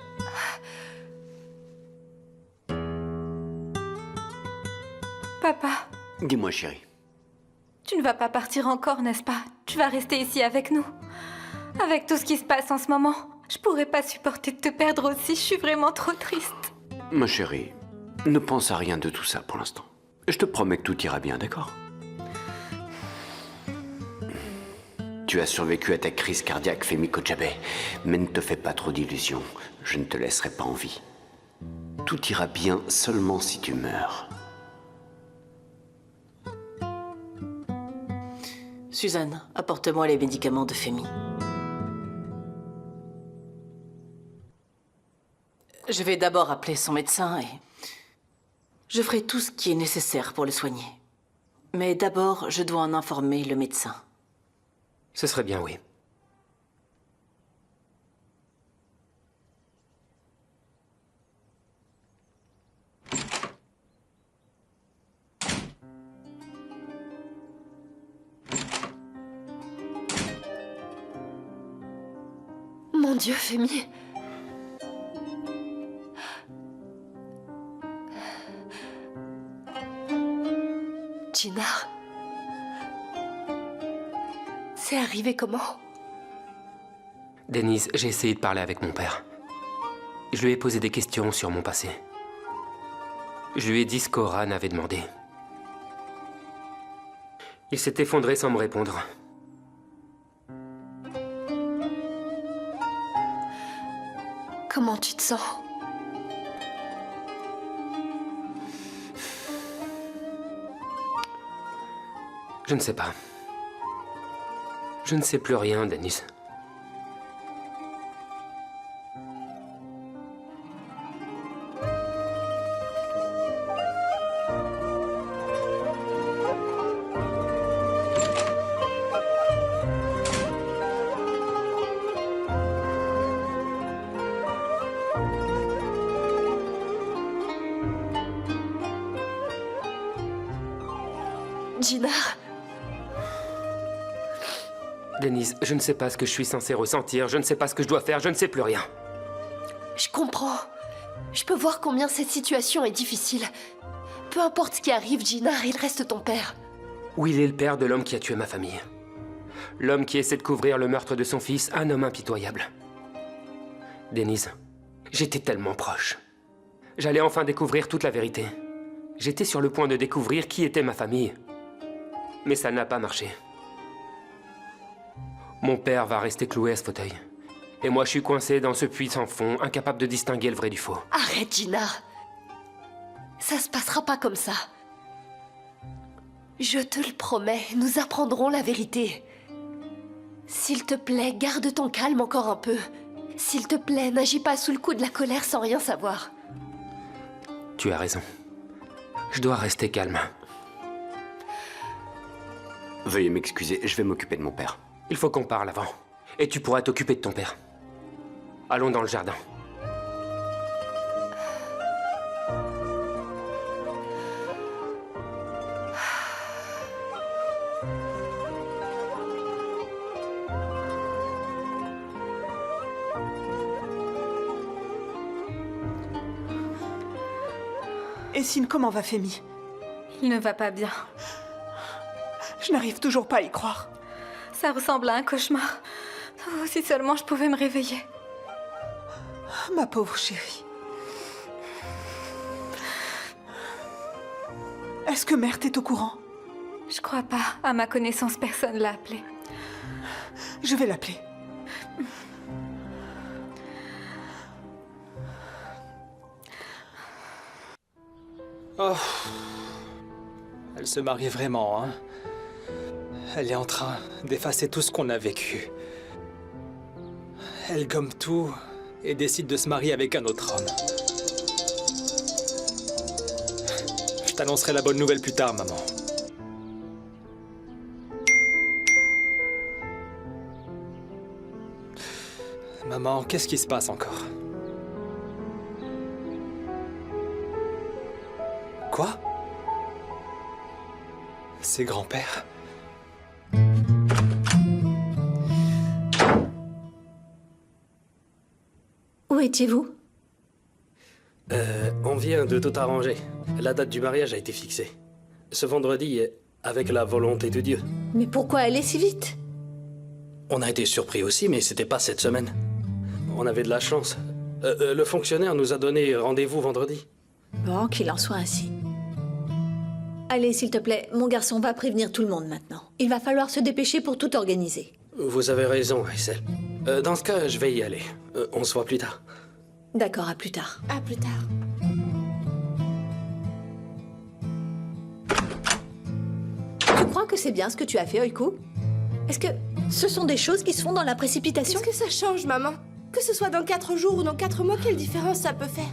Papa, Dis-moi, chérie. tu ne vas pas partir encore, n'est-ce pas? Tu vas rester ici avec nous. Avec tout ce qui se passe en ce moment, je pourrais pas supporter de te perdre aussi, je suis vraiment trop triste. Ma chérie, Ne pense à rien de tout ça pour l'instant. Je te promets que tout ira bien, d'accord? Tu as survécu à ta crise cardiaque, Femi Kojabe. Mais ne te fais pas trop d'illusions. Je ne te laisserai pas en vie. Tout ira bien seulement si tu meurs. Suzanne, apporte-moi les médicaments de Femi. Je vais d'abord appeler son médecin et je ferai tout ce qui est nécessaire pour le soigner. Mais d'abord, je dois en informer le médecin. Ce serait bien, oui. Mon Dieu, Femi. Jinar. C'est arrivé comment? Denise, j'ai essayé de parler avec mon père. Je lui ai posé des questions sur mon passé. Je lui ai dit ce qu'Oran avait demandé. Il s'est effondré sans me répondre. Comment tu te sens? Je ne sais pas. Je ne sais plus rien, Denise. Jinar. Denise, je ne sais pas ce que je suis censé ressentir, je ne sais pas ce que je dois faire, je ne sais plus rien. Je comprends. Je peux voir combien cette situation est difficile. Peu importe ce qui arrive, Jinar, il reste ton père. Will est le père de l'homme qui a tué ma famille. L'homme qui essaie de couvrir le meurtre de son fils, un homme impitoyable. Denise, j'étais tellement proche. J'allais enfin découvrir toute la vérité. J'étais sur le point de découvrir qui était ma famille. Mais ça n'a pas marché. Mon père va rester cloué à ce fauteuil. Et moi, je suis coincé dans ce puits sans fond, incapable de distinguer le vrai du faux. Arrête, Jinar. Ça se passera pas comme ça. Je te le promets, nous apprendrons la vérité. S'il te plaît, garde ton calme encore un peu. S'il te plaît, n'agis pas sous le coup de la colère sans rien savoir. Tu as raison. Je dois rester calme. Veuillez m'excuser, je vais m'occuper de mon père. Il faut qu'on parle avant. Et tu pourras t'occuper de ton père. Allons dans le jardin. Essine, comment va Femi? Il ne va pas bien. Je n'arrive toujours pas à y croire. Ça ressemble à un cauchemar. Oh, si seulement je pouvais me réveiller. Ma pauvre chérie. Est-ce que Mert est au courant? Je crois pas. À ma connaissance, personne l'a appelé. Je vais l'appeler. Oh. Elle se marie vraiment, hein? Elle est en train d'effacer tout ce qu'on a vécu. Elle gomme tout et décide de se marier avec un autre homme. Je t'annoncerai la bonne nouvelle plus tard, maman. Maman, qu'est-ce qui se passe encore? Quoi? C'est grand-père? Où étiez-vous? On vient de tout arranger. La date du mariage a été fixée. Ce vendredi, avec la volonté de Dieu. Mais pourquoi aller si vite? On a été surpris aussi, mais c'était pas cette semaine. On avait de la chance. Le fonctionnaire nous a donné rendez-vous vendredi. Bon, qu'il en soit ainsi. Allez, s'il te plaît, mon garçon va prévenir tout le monde maintenant. Il va falloir se dépêcher pour tout organiser. Vous avez raison, Aïssel. Dans ce cas, je vais y aller. On se voit plus tard. D'accord, à plus tard. À plus tard. Tu crois que c'est bien ce que tu as fait, Oiku? Est-ce que ce sont des choses qui se font dans la précipitation? Qu'est-ce que ça change, maman? Que ce soit dans 4 jours ou dans 4 mois, quelle différence ça peut faire?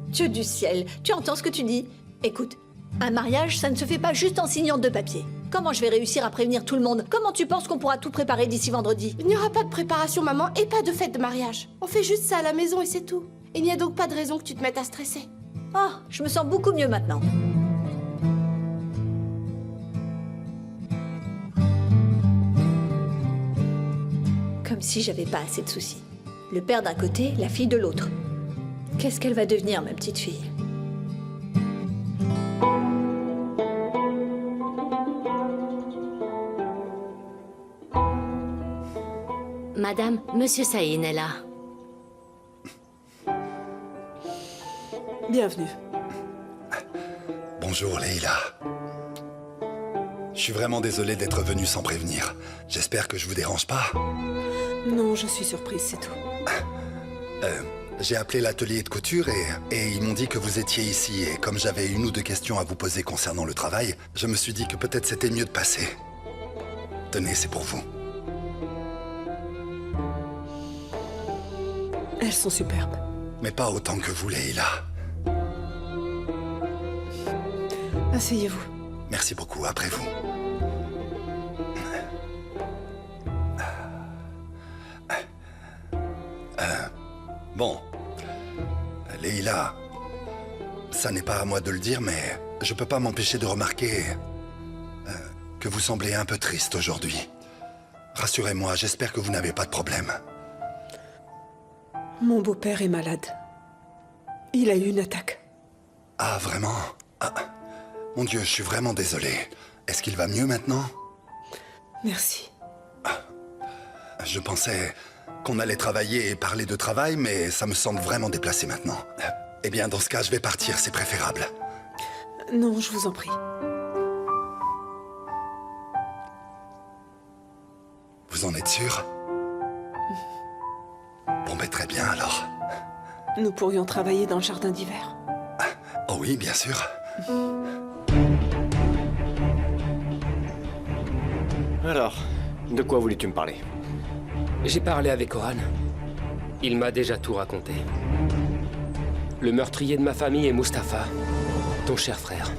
Dieu du ciel, tu entends ce que tu dis? Écoute, un mariage, ça ne se fait pas juste en signant 2 papiers. Comment je vais réussir à prévenir tout le monde? Comment tu penses qu'on pourra tout préparer d'ici vendredi? Il n'y aura pas de préparation, maman, et pas de fête de mariage. On fait juste ça à la maison et c'est tout. Il n'y a donc pas de raison que tu te mettes à stresser. Oh, je me sens beaucoup mieux maintenant. Comme si j'avais pas assez de soucis. Le père d'un côté, la fille de l'autre. Qu'est-ce qu'elle va devenir, ma petite fille? Madame, Monsieur Saïn est là. Bienvenue. Bonjour, Leïla. Je suis vraiment désolé d'être venu sans prévenir. J'espère que je vous dérange pas. Non, je suis surprise, c'est tout. J'ai appelé l'atelier de couture et ils m'ont dit que vous étiez ici. Et comme j'avais 1 ou 2 questions à vous poser concernant le travail, je me suis dit que peut-être c'était mieux de passer. Tenez, c'est pour vous. Elles sont superbes. Mais pas autant que vous, Leïla. Asseyez-vous. Merci beaucoup, après vous. Bon. Leïla, ça n'est pas à moi de le dire, mais je peux pas m'empêcher de remarquer que vous semblez un peu triste aujourd'hui. Rassurez-moi, j'espère que vous n'avez pas de problème. Mon beau-père est malade. Il a eu une attaque. Ah, vraiment? Ah, mon Dieu, je suis vraiment désolé. Est-ce qu'il va mieux maintenant? Merci. Je pensais qu'on allait travailler et parler de travail, mais ça me semble vraiment déplacé maintenant. Eh bien, dans ce cas, je vais partir, c'est préférable. Non, je vous en prie. Vous en êtes sûr? Bon, ben très bien alors. Nous pourrions travailler dans le jardin d'hiver. Oh oui, bien sûr. Alors, de quoi voulais-tu me parler? J'ai parlé avec Oran. Il m'a déjà tout raconté. Le meurtrier de ma famille est Mustapha, ton cher frère.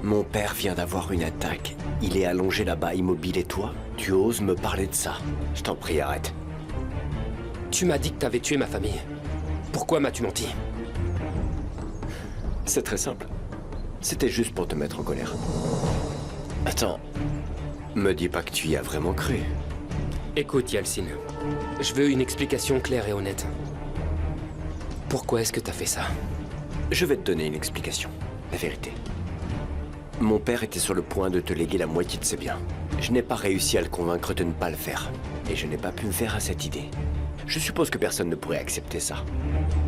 Mon père vient d'avoir une attaque. Il est allongé là-bas, immobile, et toi, tu oses me parler de ça? Je t'en prie, arrête. Tu m'as dit que t'avais tué ma famille. Pourquoi m'as-tu menti? C'est très simple. C'était juste pour te mettre en colère. Attends, me dis pas que tu y as vraiment cru. Écoute, Yalcin, je veux une explication claire et honnête. Pourquoi est-ce que t'as fait ça? Je vais te donner une explication. La vérité. Mon père était sur le point de te léguer la moitié de ses biens. Je n'ai pas réussi à le convaincre de ne pas le faire. Et je n'ai pas pu me faire à cette idée. Je suppose que personne ne pourrait accepter ça.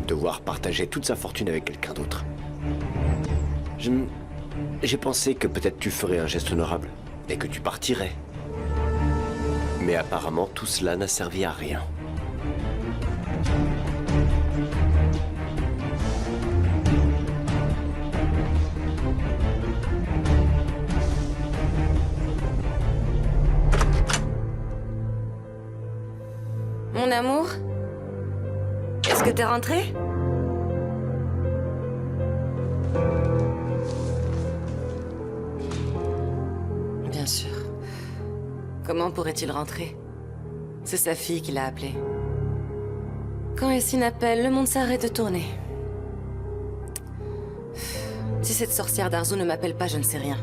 Devoir partager toute sa fortune avec quelqu'un d'autre. J'ai pensé que peut-être tu ferais un geste honorable et que tu partirais. Mais apparemment, tout cela n'a servi à rien. Mon amour? Est-ce que t'es rentré? Bien sûr. Comment pourrait-il rentrer? C'est sa fille qui l'a appelé. Quand Essine appelle, le monde s'arrête de tourner. Si cette sorcière d'Arzu ne m'appelle pas, je ne sais rien.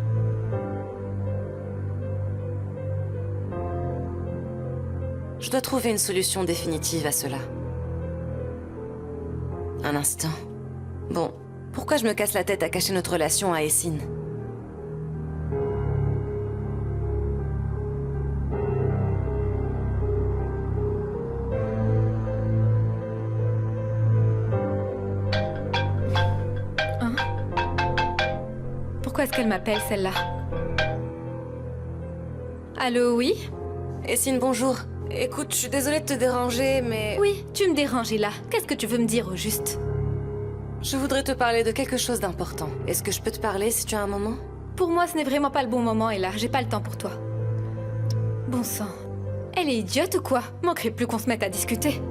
Je dois trouver une solution définitive à cela. Un instant. Bon, pourquoi je me casse la tête à cacher notre relation à Essine? Pourquoi est-ce qu'elle m'appelle, celle-là? Allô, oui? Essine, bonjour. Écoute, je suis désolée de te déranger, mais... Oui, tu me déranges, là. Qu'est-ce que tu veux me dire au juste? Je voudrais te parler de quelque chose d'important. Est-ce que je peux te parler si tu as un moment? Pour moi, ce n'est vraiment pas le bon moment, Ella. J'ai pas le temps pour toi. Bon sang. Elle est idiote ou quoi? Manquerait plus qu'on se mette à discuter.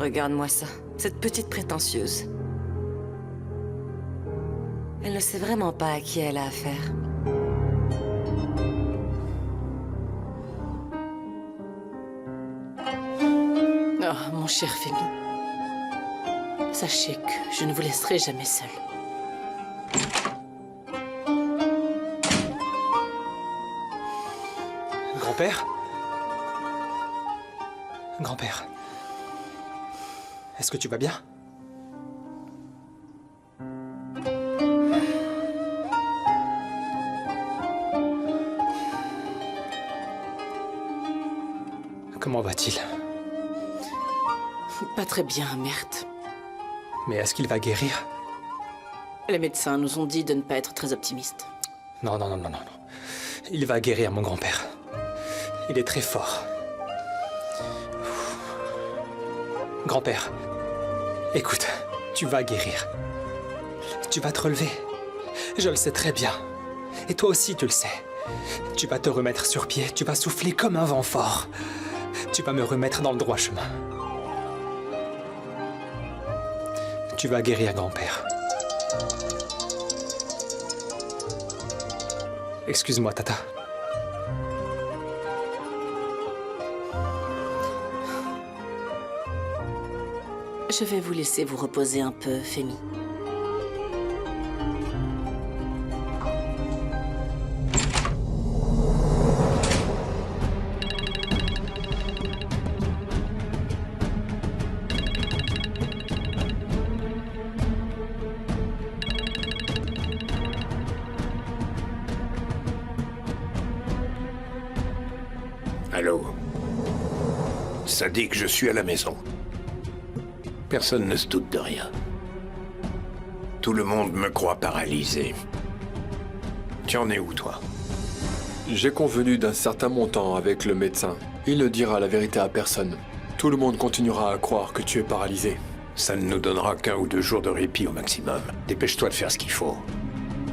Regarde-moi ça. Cette petite prétentieuse. Elle ne sait vraiment pas à qui elle a affaire. Oh, mon cher Femi. Sachez que je ne vous laisserai jamais seul. Grand-père? Grand-père. Est-ce que tu vas bien? Comment va-t-il? Pas très bien, merde. Mais est-ce qu'il va guérir? Les médecins nous ont dit de ne pas être très optimistes. Non. Il va guérir, mon grand-père. Il est très fort. Grand-père, écoute, tu vas guérir. Tu vas te relever. Je le sais très bien. Et toi aussi, tu le sais. Tu vas te remettre sur pied, tu vas souffler comme un vent fort. Tu vas me remettre dans le droit chemin. Tu vas guérir, grand-père. Excuse-moi, Tata. Je vais vous laisser vous reposer un peu, Femi. Allô? Ça dit que je suis à la maison. Personne ne se doute de rien. Tout le monde me croit paralysé. Tu en es où, toi? J'ai convenu d'un certain montant avec le médecin. Il ne dira la vérité à personne. Tout le monde continuera à croire que tu es paralysé. Ça ne nous donnera qu'1 ou 2 jours de répit au maximum. Dépêche-toi de faire ce qu'il faut.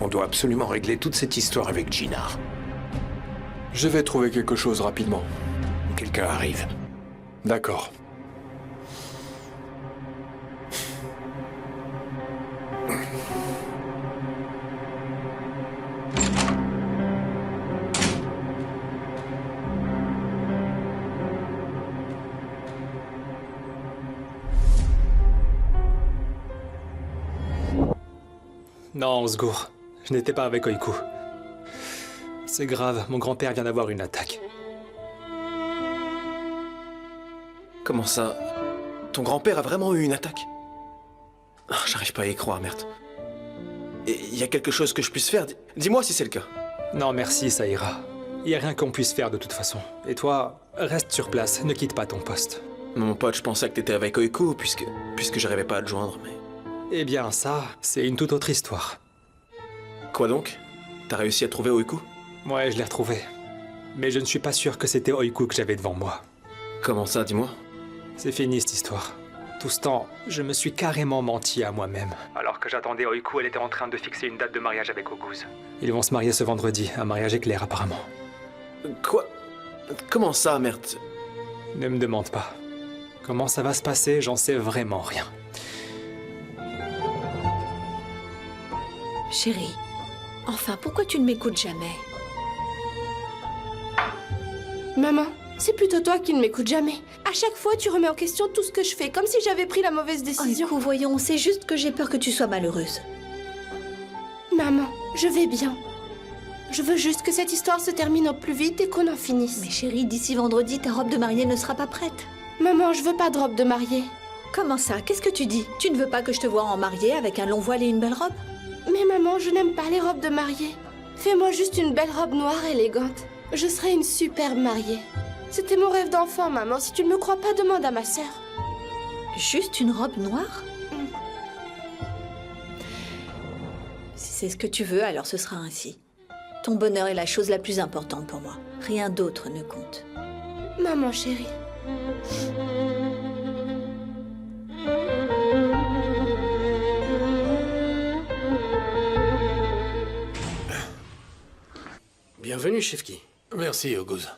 On doit absolument régler toute cette histoire avec Jinar. Je vais trouver quelque chose rapidement. Quelqu'un arrive. D'accord. Non, Osgour. Je n'étais pas avec Oiku. C'est grave, mon grand-père vient d'avoir une attaque. Comment ça? Ton grand-père a vraiment eu une attaque? Ah, j'arrive pas à y croire, merde. Il y a quelque chose que je puisse faire? Dis-moi si c'est le cas. Non, merci, ça ira. Il n'y a rien qu'on puisse faire de toute façon. Et toi, reste sur place, ne quitte pas ton poste. Mon pote, je pensais que t'étais avec Oiku, puisque j'arrivais pas à te joindre, mais... Eh bien, ça, c'est une toute autre histoire. Quoi donc? T'as réussi à trouver Oiku? Ouais, je l'ai retrouvé. Mais je ne suis pas sûr que c'était Oiku que j'avais devant moi. Comment ça, dis-moi? C'est fini, cette histoire. Tout ce temps, je me suis carrément menti à moi-même. Alors que j'attendais Oiku, elle était en train de fixer une date de mariage avec Oguz. Ils vont se marier ce vendredi, un mariage éclair apparemment. Quoi? Comment ça, merde? Ne me demande pas. Comment ça va se passer, j'en sais vraiment rien. Chérie, enfin, pourquoi tu ne m'écoutes jamais? Maman, c'est plutôt toi qui ne m'écoutes jamais. À chaque fois, tu remets en question tout ce que je fais, comme si j'avais pris la mauvaise décision. Oh, voyons, c'est juste que j'ai peur que tu sois malheureuse. Maman, je vais bien. Je veux juste que cette histoire se termine au plus vite et qu'on en finisse. Mais chérie, d'ici vendredi, ta robe de mariée ne sera pas prête. Maman, je veux pas de robe de mariée. Comment ça? Qu'est-ce que tu dis? Tu ne veux pas que je te voie en mariée avec un long voile et une belle robe? Mais maman, je n'aime pas les robes de mariée. Fais-moi juste une belle robe noire élégante. Je serai une superbe mariée. C'était mon rêve d'enfant, maman. Si tu ne me crois pas, demande à ma sœur. Juste une robe noire? c'est ce que tu veux, alors ce sera ainsi. Ton bonheur est la chose la plus importante pour moi. Rien d'autre ne compte. Maman chérie. Bienvenue, Chefki. Merci, Oguz.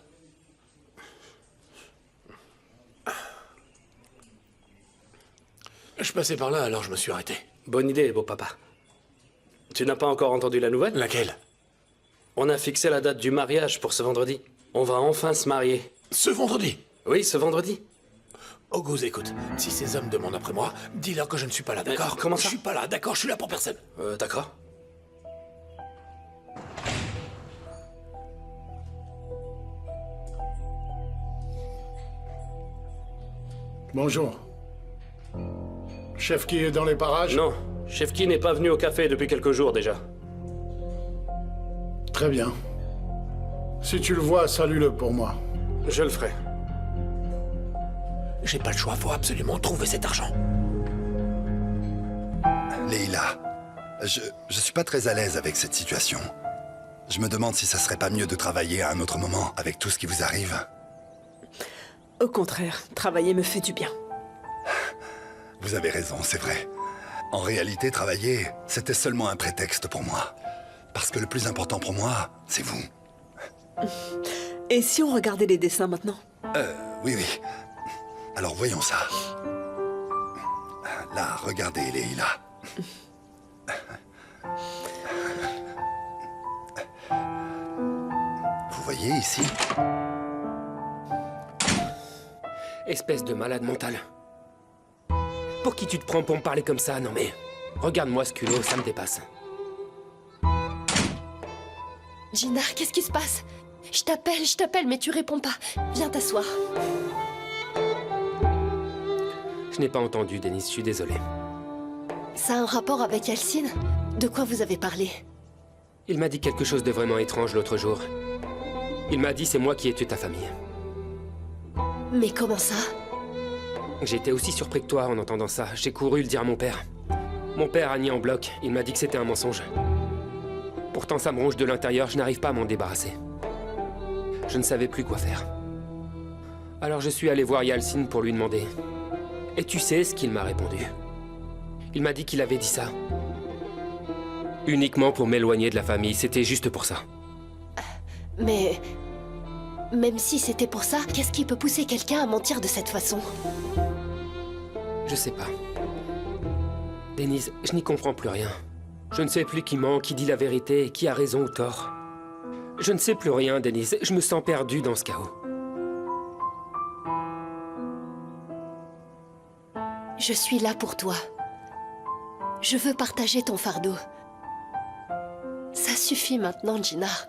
Je passais par là, alors je me suis arrêté. Bonne idée, beau papa. Tu n'as pas encore entendu la nouvelle? Laquelle? On a fixé la date du mariage pour ce vendredi. On va enfin se marier. Ce vendredi? Oui, ce vendredi. Oguz, écoute, si ces hommes demandent après moi, dis-leur que je ne suis pas là, d'accord? Comment ça? Je suis pas là, d'accord, je suis là pour personne. D'accord. Bonjour. Chefki est dans les parages? Non, Chefki n'est pas venu au café depuis quelques jours déjà. Très bien. Si tu le vois, salue-le pour moi. Je le ferai. J'ai pas le choix, faut absolument trouver cet argent. Leila, je suis pas très à l'aise avec cette situation. Je me demande si ça serait pas mieux de travailler à un autre moment avec tout ce qui vous arrive. Au contraire, travailler me fait du bien. Vous avez raison, c'est vrai. En réalité, travailler, c'était seulement un prétexte pour moi. Parce que le plus important pour moi, c'est vous. Et si on regardait les dessins maintenant? Oui. Alors voyons ça. Là, regardez, Leila. Vous voyez ici? Espèce de malade mental. Pour qui tu te prends pour me parler comme ça? Non mais... Regarde-moi ce culot, ça me dépasse. Jinar, qu'est-ce qui se passe? Je t'appelle, mais tu réponds pas. Viens t'asseoir. Je n'ai pas entendu, Denise, je suis désolé. Ça a un rapport avec Alcine? De quoi vous avez parlé? Il m'a dit quelque chose de vraiment étrange l'autre jour. Il m'a dit c'est moi qui ai tué ta famille. Mais comment ça? J'étais aussi surpris que toi en entendant ça. J'ai couru le dire à mon père. Mon père a nié en bloc. Il m'a dit que c'était un mensonge. Pourtant, ça me ronge de l'intérieur. Je n'arrive pas à m'en débarrasser. Je ne savais plus quoi faire. Alors je suis allé voir Yalcine pour lui demander. Et tu sais ce qu'il m'a répondu? Il m'a dit qu'il avait dit ça. Uniquement pour m'éloigner de la famille. C'était juste pour ça. Mais... Même si c'était pour ça, qu'est-ce qui peut pousser quelqu'un à mentir de cette façon? Je sais pas. Denise, je n'y comprends plus rien. Je ne sais plus qui ment, qui dit la vérité, qui a raison ou tort. Je ne sais plus rien, Denise. Je me sens perdu dans ce chaos. Je suis là pour toi. Je veux partager ton fardeau. Ça suffit maintenant, Jinar.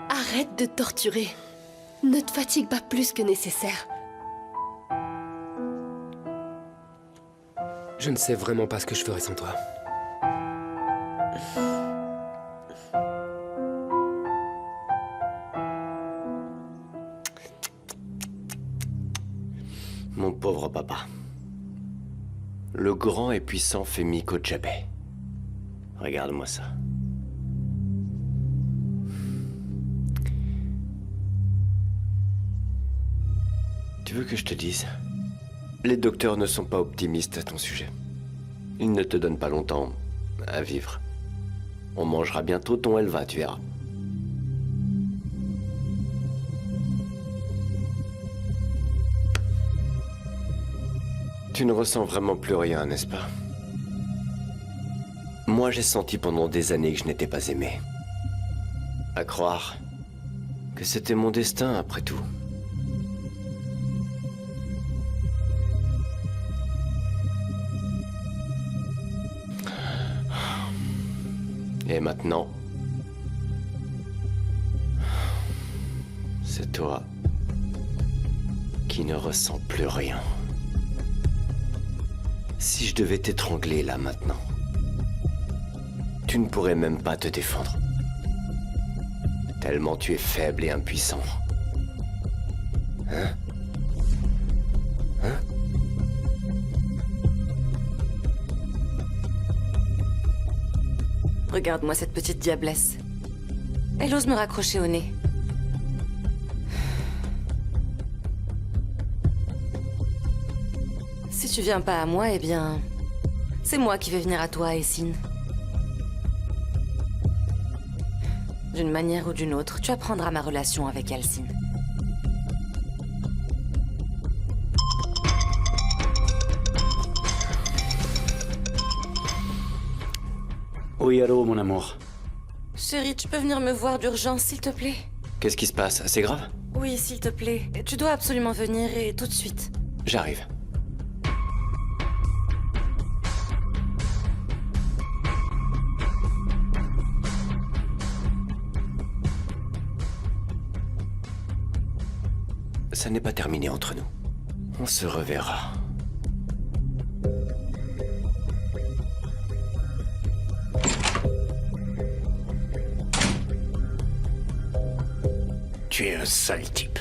Arrête de torturer. Ne te fatigue pas plus que nécessaire. Je ne sais vraiment pas ce que je ferais sans toi. Mon pauvre papa. Le grand et puissant Femi Kojabe. Regarde-moi ça. Tu veux que je te dise? Les docteurs ne sont pas optimistes à ton sujet. Ils ne te donnent pas longtemps à vivre. On mangera bientôt ton Elva, tu verras. Tu ne ressens vraiment plus rien, n'est-ce pas? Moi, j'ai senti pendant des années que je n'étais pas aimé. À croire que c'était mon destin, après tout. Et maintenant, c'est toi qui ne ressens plus rien. Si je devais t'étrangler là maintenant, tu ne pourrais même pas te défendre. Tellement tu es faible et impuissant. Hein? Hein? Regarde-moi cette petite diablesse. Elle ose me raccrocher au nez. Si tu viens pas à moi, eh bien... c'est moi qui vais venir à toi, Essine. D'une manière ou d'une autre, tu apprendras ma relation avec Alcine. Oui, allô, mon amour. Chérie, tu peux venir me voir d'urgence, s'il te plaît? Qu'est-ce qui se passe? C'est grave? Oui, s'il te plaît. Tu dois absolument venir et tout de suite. J'arrive. Ça n'est pas terminé entre nous. On se reverra. Tu es un sale type.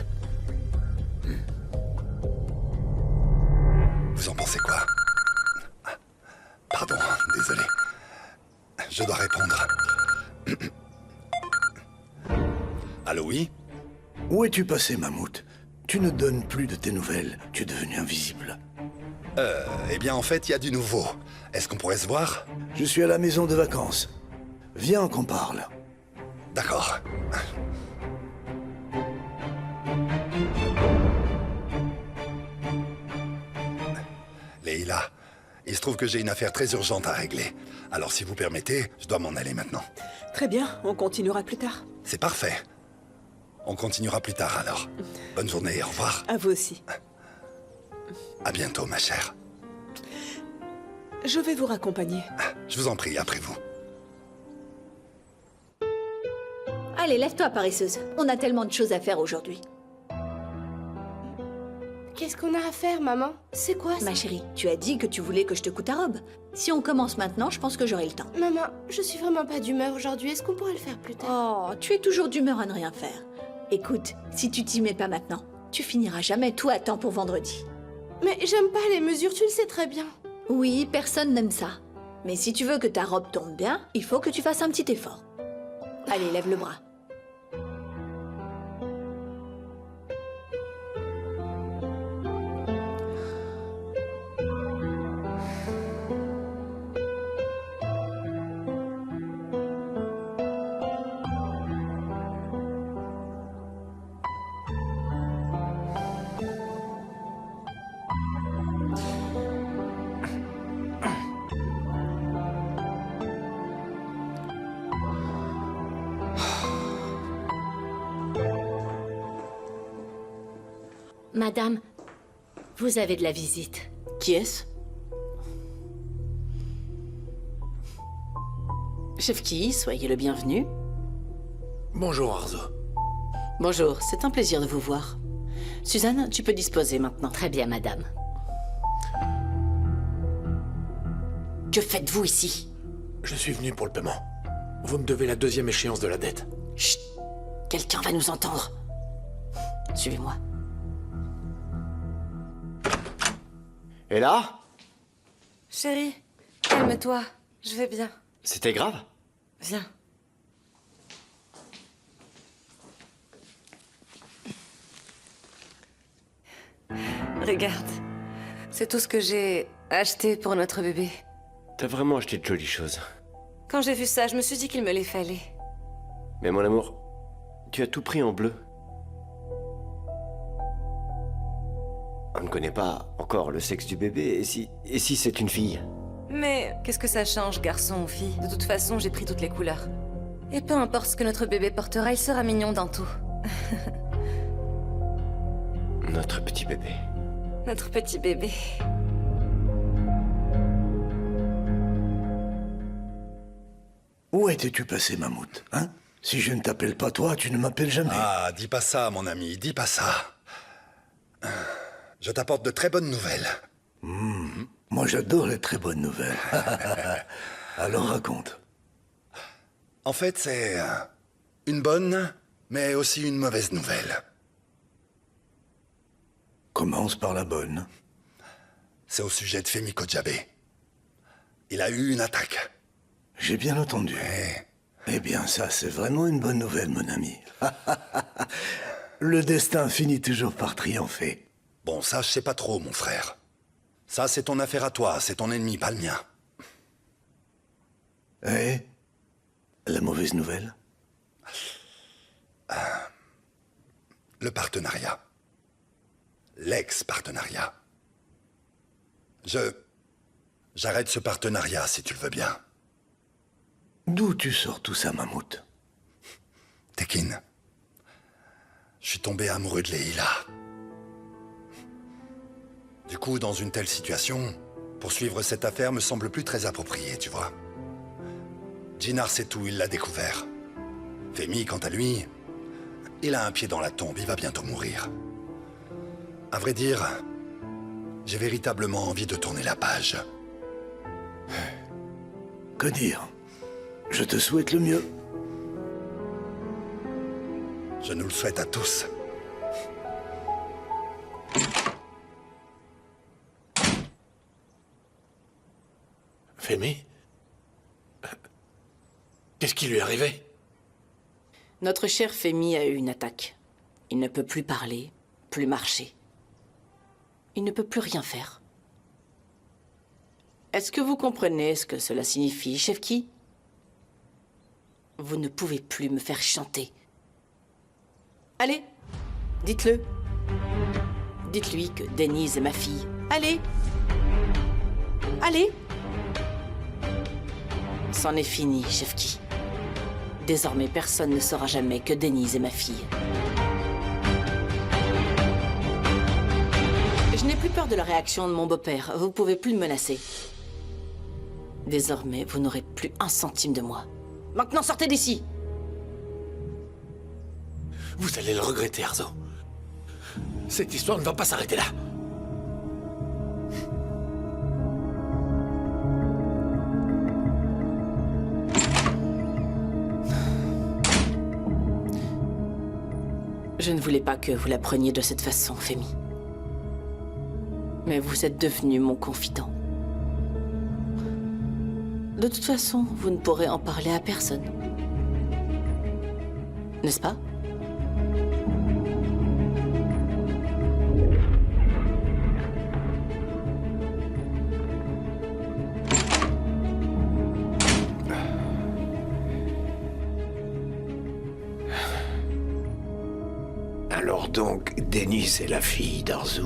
Vous en pensez quoi? Pardon, désolé. Je dois répondre. Allô, oui? Où es-tu passé, Mammouth? Tu ne donnes plus de tes nouvelles. Tu es devenu invisible. Eh bien, en fait, il y a du nouveau. Est-ce qu'on pourrait se voir? Je suis à la maison de vacances. Viens qu'on parle. D'accord. Leïla, il se trouve que j'ai une affaire très urgente à régler. Alors, si vous permettez, je dois m'en aller maintenant. Très bien, on continuera plus tard. C'est parfait. On continuera plus tard, alors. Bonne journée et au revoir. À vous aussi. À bientôt, ma chère. Je vais vous raccompagner. Je vous en prie, après vous. Allez, lève-toi, paresseuse. On a tellement de choses à faire aujourd'hui. Qu'est-ce qu'on a à faire, maman? C'est quoi ça? Ma chérie, tu as dit que tu voulais que je te coûte ta robe. Si on commence maintenant, je pense que j'aurai le temps. Maman, je suis vraiment pas d'humeur aujourd'hui. Est-ce qu'on pourrait le faire plus tard? Oh, tu es toujours d'humeur à ne rien faire. Écoute, si tu t'y mets pas maintenant, tu finiras jamais tout à temps pour vendredi. Mais j'aime pas les mesures, tu le sais très bien. Oui, personne n'aime ça. Mais si tu veux que ta robe tombe bien, il faut que tu fasses un petit effort. Allez, lève le bras. Madame, vous avez de la visite. Qui est-ce? Chef Key, soyez le bienvenu. Bonjour, Arzo. Bonjour, c'est un plaisir de vous voir. Suzanne, tu peux disposer maintenant. Très bien, madame. Que faites-vous ici? Je suis venu pour le paiement. Vous me devez la 2e échéance de la dette. Chut! Quelqu'un va nous entendre. Suivez-moi. Et là? Chérie, calme-toi. Je vais bien. C'était grave? Viens. Regarde. C'est tout ce que j'ai acheté pour notre bébé. T'as vraiment acheté de jolies choses. Quand j'ai vu ça, je me suis dit qu'il me les fallait. Mais mon amour, tu as tout pris en bleu. On ne connaît pas encore le sexe du bébé, et si c'est une fille? Mais qu'est-ce que ça change, garçon ou fille? De toute façon, j'ai pris toutes les couleurs. Et peu importe ce que notre bébé portera, il sera mignon dans tout. Notre petit bébé. Notre petit bébé. Où étais-tu passé, Mammouth, hein? Si je ne t'appelle pas toi, tu ne m'appelles jamais. Ah, dis pas ça, mon ami, dis pas ça. Je t'apporte de très bonnes nouvelles. Moi, j'adore les très bonnes nouvelles. Alors raconte. En fait, c'est une bonne, mais aussi une mauvaise nouvelle. Commence par la bonne. C'est au sujet de Femi Kojabé. Il a eu une attaque. J'ai bien entendu. Eh bien, ça, c'est vraiment une bonne nouvelle, mon ami. Le destin finit toujours par triompher. Bon, ça, je sais pas trop, mon frère. Ça, c'est ton affaire à toi, c'est ton ennemi, pas le mien. Eh? La mauvaise nouvelle? Le partenariat. L'ex-partenariat. J'arrête ce partenariat, si tu le veux bien. D'où tu sors tout ça, Mammouth? Tekin, je suis tombé amoureux de Leila. Du coup, dans une telle situation, poursuivre cette affaire me semble plus très approprié, tu vois. Jinar sait tout, il l'a découvert. Femi, quant à lui, il a un pied dans la tombe, il va bientôt mourir. À vrai dire, j'ai véritablement envie de tourner la page. Que dire? Je te souhaite le mieux. Je nous le souhaite à tous. Femi? Qu'est-ce qui lui est arrivé? Notre cher Femi a eu une attaque. Il ne peut plus parler, plus marcher. Il ne peut plus rien faire. Est-ce que vous comprenez ce que cela signifie, Shefki? Vous ne pouvez plus me faire chanter. Allez, dites-le. Dites-lui que Denise est ma fille. Allez. Allez. C'en est fini, Shefki. Désormais, personne ne saura jamais que Denise est ma fille. Je n'ai plus peur de la réaction de mon beau-père. Vous pouvez plus me menacer. Désormais, vous n'aurez plus un centime de moi. Maintenant, sortez d'ici! Vous allez le regretter, Arzo. Cette histoire ne va pas s'arrêter là. Je ne voulais pas que vous la preniez de cette façon, Femi. Mais vous êtes devenu mon confident. De toute façon, vous ne pourrez en parler à personne. N'est-ce pas? Alors donc, Denise est la fille d'Arzu.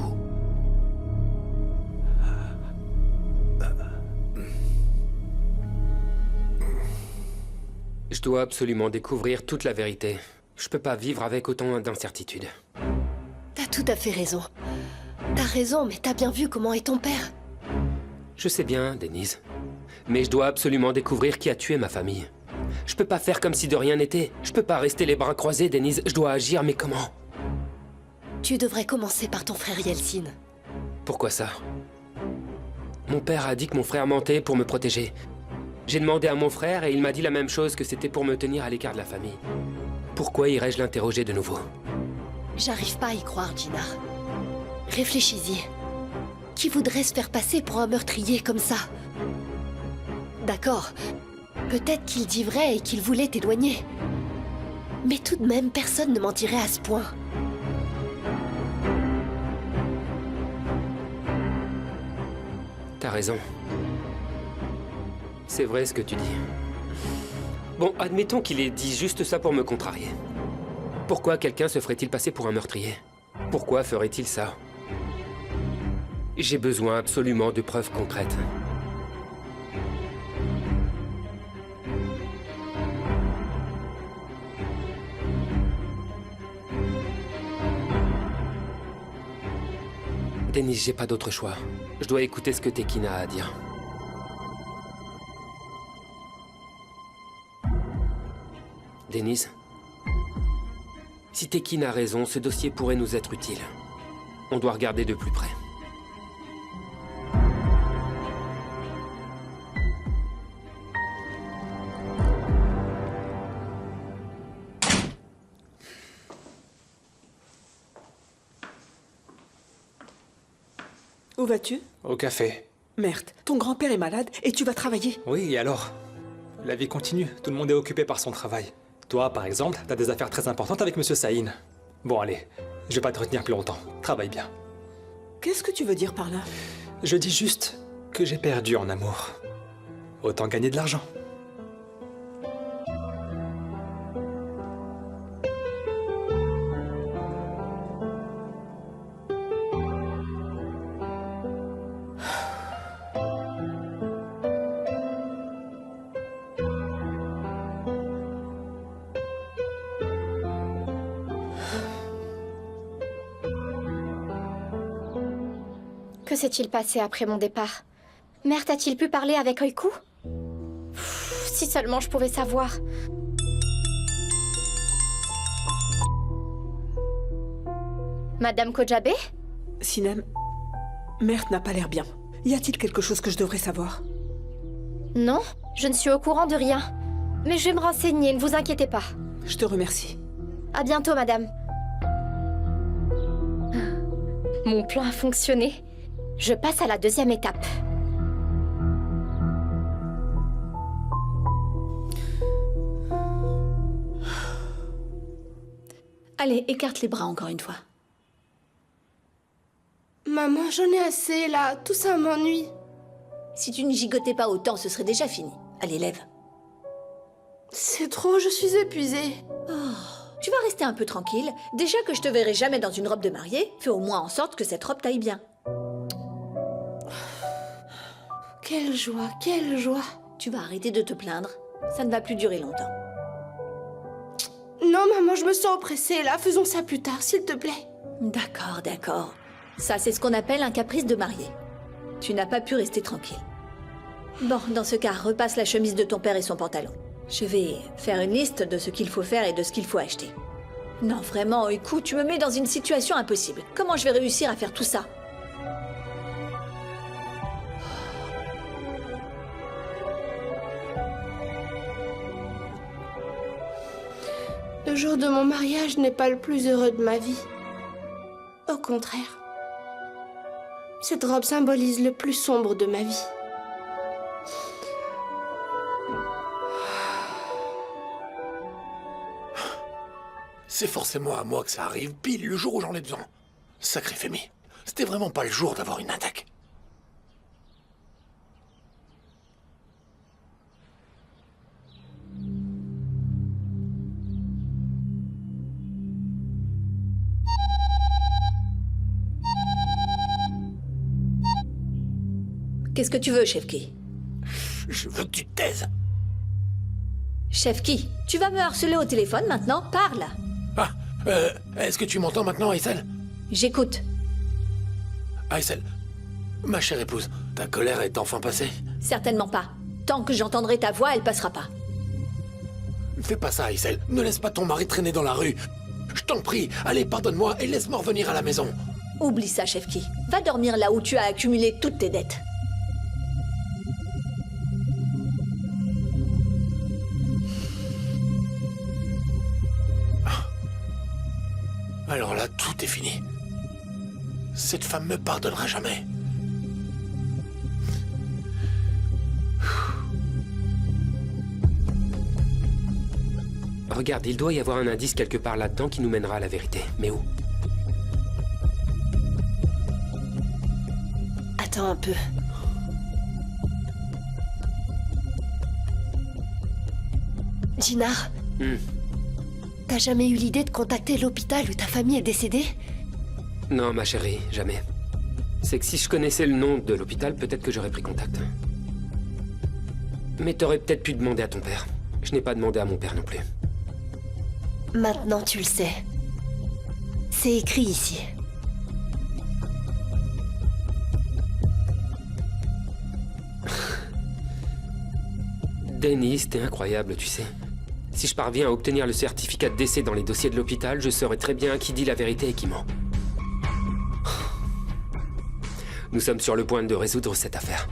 Je dois absolument découvrir toute la vérité. Je peux pas vivre avec autant d'incertitudes. T'as tout à fait raison. T'as raison, mais t'as bien vu comment est ton père. Je sais bien, Denise. Mais je dois absolument découvrir qui a tué ma famille. Je peux pas faire comme si de rien n'était. Je peux pas rester les bras croisés, Denise. Je dois agir, mais comment? Tu devrais commencer par ton frère Yeltsin. Pourquoi ça? Mon père a dit que mon frère mentait pour me protéger. J'ai demandé à mon frère et il m'a dit la même chose, que c'était pour me tenir à l'écart de la famille. Pourquoi irais-je l'interroger de nouveau? J'arrive pas à y croire, Jinar. Réfléchis-y. Qui voudrait se faire passer pour un meurtrier comme ça? D'accord, peut-être qu'il dit vrai et qu'il voulait t'éloigner. Mais tout de même, personne ne mentirait à ce point. T'as raison. C'est vrai ce que tu dis. Bon, admettons qu'il ait dit juste ça pour me contrarier. Pourquoi quelqu'un se ferait-il passer pour un meurtrier? Pourquoi ferait-il ça? J'ai besoin absolument de preuves concrètes. Denise, j'ai pas d'autre choix. Je dois écouter ce que Tekin a à dire. Denise, si Tekin a raison, ce dossier pourrait nous être utile. On doit regarder de plus près. Où vas-tu? Au café. Merde, ton grand-père est malade et tu vas travailler. Oui, et alors? La vie continue, tout le monde est occupé par son travail. Toi, par exemple, t'as des affaires très importantes avec Monsieur Saïn. Bon, allez, je vais pas te retenir plus longtemps. Travaille bien. Qu'est-ce que tu veux dire par là? Je dis juste que j'ai perdu en amour. Autant gagner de l'argent. Que s'est-il passé après mon départ? Mère a-t-il pu parler avec Oiku? Si seulement je pouvais savoir. Madame Kojabe? Sinem, Mert n'a pas l'air bien. Y a-t-il quelque chose que je devrais savoir? Non, je ne suis au courant de rien. Mais je vais me renseigner, ne vous inquiétez pas. Je te remercie. À bientôt, madame. Mon plan a fonctionné. Je passe à la deuxième étape. Allez, écarte les bras encore une fois. Maman, j'en ai assez là, tout ça m'ennuie. Si tu ne gigotais pas autant, ce serait déjà fini. Allez, lève. C'est trop, je suis épuisée. Tu vas rester un peu tranquille. Déjà que je te verrai jamais dans une robe de mariée, fais au moins en sorte que cette robe t'aille bien. Quelle joie, quelle joie. Tu vas arrêter de te plaindre. Ça ne va plus durer longtemps. Non, maman, je me sens oppressée là. Faisons ça plus tard, s'il te plaît. D'accord, d'accord. Ça, c'est ce qu'on appelle un caprice de mariée. Tu n'as pas pu rester tranquille. Bon, dans ce cas, repasse la chemise de ton père et son pantalon. Je vais faire une liste de ce qu'il faut faire et de ce qu'il faut acheter. Non, vraiment, Oiku, tu me mets dans une situation impossible. Comment je vais réussir à faire tout ça? Le jour de mon mariage n'est pas le plus heureux de ma vie. Au contraire. Cette robe symbolise le plus sombre de ma vie. C'est forcément à moi que ça arrive, pile le jour où j'en ai besoin. Sacré Femi, c'était vraiment pas le jour d'avoir une attaque. Qu'est-ce que tu veux, Chefki? Je veux que tu te taises. Chefki, tu vas me harceler au téléphone maintenant? Parle! Ah, est-ce que tu m'entends maintenant, Aïssel? J'écoute. Aïssel, ma chère épouse, ta colère est enfin passée? Certainement pas. Tant que j'entendrai ta voix, elle passera pas. Fais pas ça, Aïssel. Ne laisse pas ton mari traîner dans la rue. Je t'en prie, allez, pardonne-moi et laisse-moi revenir à la maison. Oublie ça, Chefki. Va dormir là où tu as accumulé toutes tes dettes. Alors là, tout est fini. Cette femme me pardonnera jamais. Regarde, il doit y avoir un indice quelque part là-dedans qui nous mènera à la vérité. Mais où? Attends un peu. Jinar, t'as jamais eu l'idée de contacter l'hôpital où ta famille est décédée? Non, ma chérie, jamais. C'est que si je connaissais le nom de l'hôpital, peut-être que j'aurais pris contact. Mais t'aurais peut-être pu demander à ton père. Je n'ai pas demandé à mon père non plus. Maintenant tu le sais. C'est écrit ici. Dennis, t'es incroyable, tu sais. Si je parviens à obtenir le certificat de décès dans les dossiers de l'hôpital, je saurais très bien qui dit la vérité et qui ment. Nous sommes sur le point de résoudre cette affaire.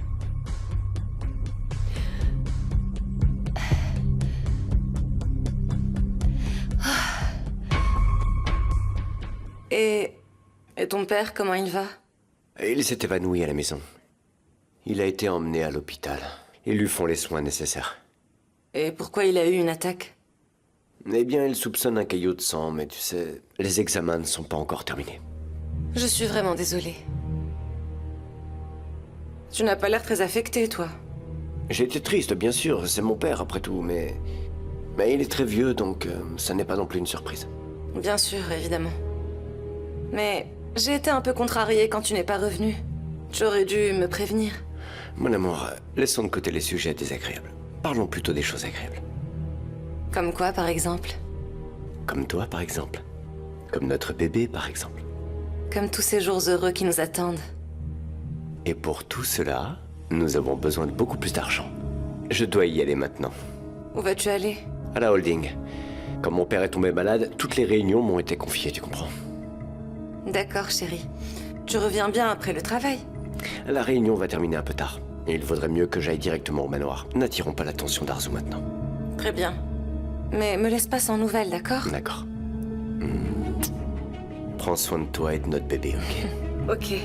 Et ton père, comment il va? Il s'est évanoui à la maison. Il a été emmené à l'hôpital. Ils lui font les soins nécessaires. Et pourquoi il a eu une attaque? Eh bien, il soupçonne un caillot de sang, mais tu sais, les examens ne sont pas encore terminés. Je suis vraiment désolée. Tu n'as pas l'air très affecté, toi. J'ai été triste, bien sûr, c'est mon père après tout, mais il est très vieux, donc ça n'est pas non plus une surprise. Bien sûr, évidemment. Mais j'ai été un peu contrariée quand tu n'es pas revenu. Tu aurais dû me prévenir. Mon amour, laissons de côté les sujets désagréables. Parlons plutôt des choses agréables. Comme quoi, par exemple? Comme toi, par exemple. Comme notre bébé, par exemple. Comme tous ces jours heureux qui nous attendent. Et pour tout cela, nous avons besoin de beaucoup plus d'argent. Je dois y aller maintenant. Où vas-tu aller? À la holding. Quand mon père est tombé malade, toutes les réunions m'ont été confiées, tu comprends? D'accord, chérie. Tu reviens bien après le travail? La réunion va terminer un peu tard. Et il vaudrait mieux que j'aille directement au manoir. N'attirons pas l'attention d'Arzu maintenant. Très bien. Mais me laisse pas sans nouvelles, d'accord? D'accord. Prends soin de toi et de notre bébé, ok? Ok.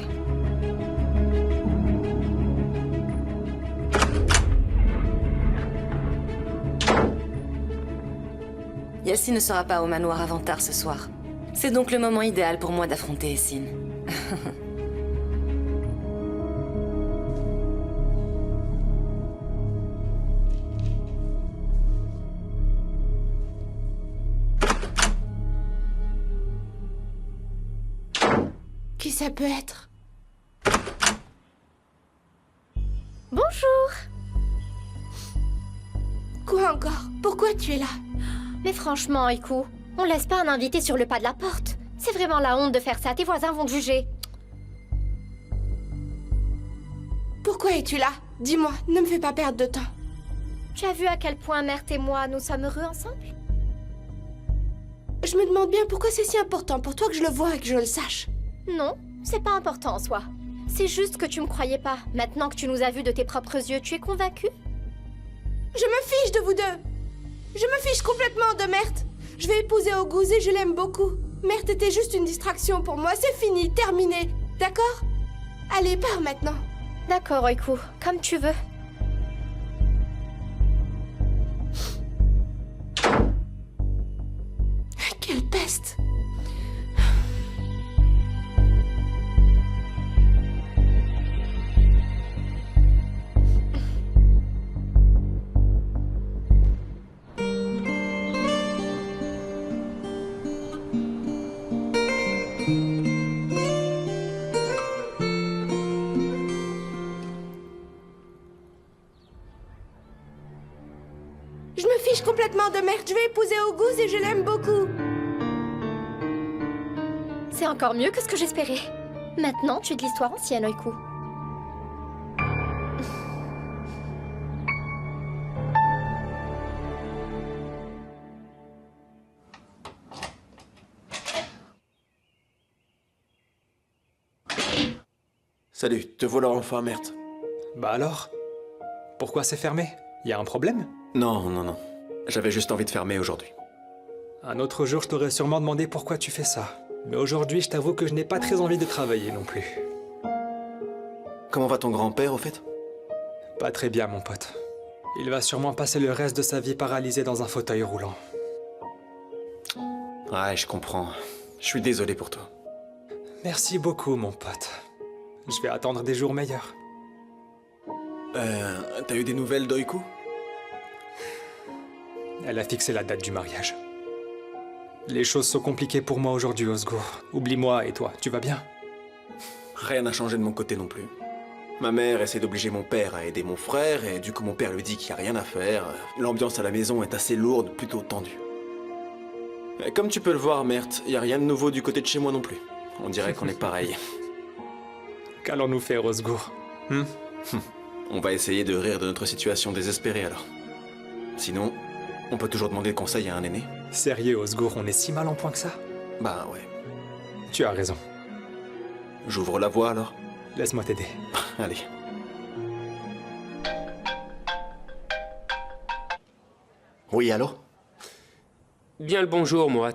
Yassi ne sera pas au manoir avant tard ce soir. C'est donc le moment idéal pour moi d'affronter Essine. Qui ça peut être? Bonjour. Quoi encore? Pourquoi tu es là? Mais franchement, Oiku, on laisse pas un invité sur le pas de la porte. C'est vraiment la honte de faire ça, tes voisins vont te juger. Pourquoi es-tu là? Dis-moi, ne me fais pas perdre de temps. Tu as vu à quel point Mert et moi, nous sommes heureux ensemble? Je me demande bien pourquoi c'est si important pour toi que je le vois et que je le sache. Non, c'est pas important en soi. C'est juste que tu me croyais pas. Maintenant que tu nous as vus de tes propres yeux, tu es convaincu? Je me fiche de vous deux. Je me fiche complètement de Mert. Je vais épouser Oguz et je l'aime beaucoup. Mert était juste une distraction pour moi. C'est fini, terminé. D'accord? Allez, pars maintenant. D'accord, Oiku. Comme tu veux. Quelle peste! Je me fiche complètement de Mert. Je vais épouser Oguz et je l'aime beaucoup. C'est encore mieux que ce que j'espérais. Maintenant, tu es de l'histoire ancienne, Oiku. Salut, te voilà enfin, Mert. Bah alors? Pourquoi c'est fermé? Y a un problème? Non, non, non. J'avais juste envie de fermer aujourd'hui. Un autre jour, je t'aurais sûrement demandé pourquoi tu fais ça. Mais aujourd'hui, je t'avoue que je n'ai pas très envie de travailler non plus. Comment va ton grand-père, au fait? Pas très bien, mon pote. Il va sûrement passer le reste de sa vie paralysé dans un fauteuil roulant. Ouais, je comprends. Je suis désolé pour toi. Merci beaucoup, mon pote. Je vais attendre des jours meilleurs. T'as eu des nouvelles d'Oiku? Elle a fixé la date du mariage. Les choses sont compliquées pour moi aujourd'hui, Osgour. Oublie-moi et toi, tu vas bien? Rien n'a changé de mon côté non plus. Ma mère essaie d'obliger mon père à aider mon frère, et du coup mon père lui dit qu'il n'y a rien à faire. L'ambiance à la maison est assez lourde, plutôt tendue. Et comme tu peux le voir, Mert, il n'y a rien de nouveau du côté de chez moi non plus. On dirait qu'on est pareil. Qu'allons-nous faire, Osgour? On va essayer de rire de notre situation désespérée alors. Sinon, on peut toujours demander conseil à un aîné. Sérieux, Osgour, on est si mal en point que ça? Bah ouais. Tu as raison. J'ouvre la voie alors? Laisse-moi t'aider. Allez. Oui, allô? Bien le bonjour, Murat.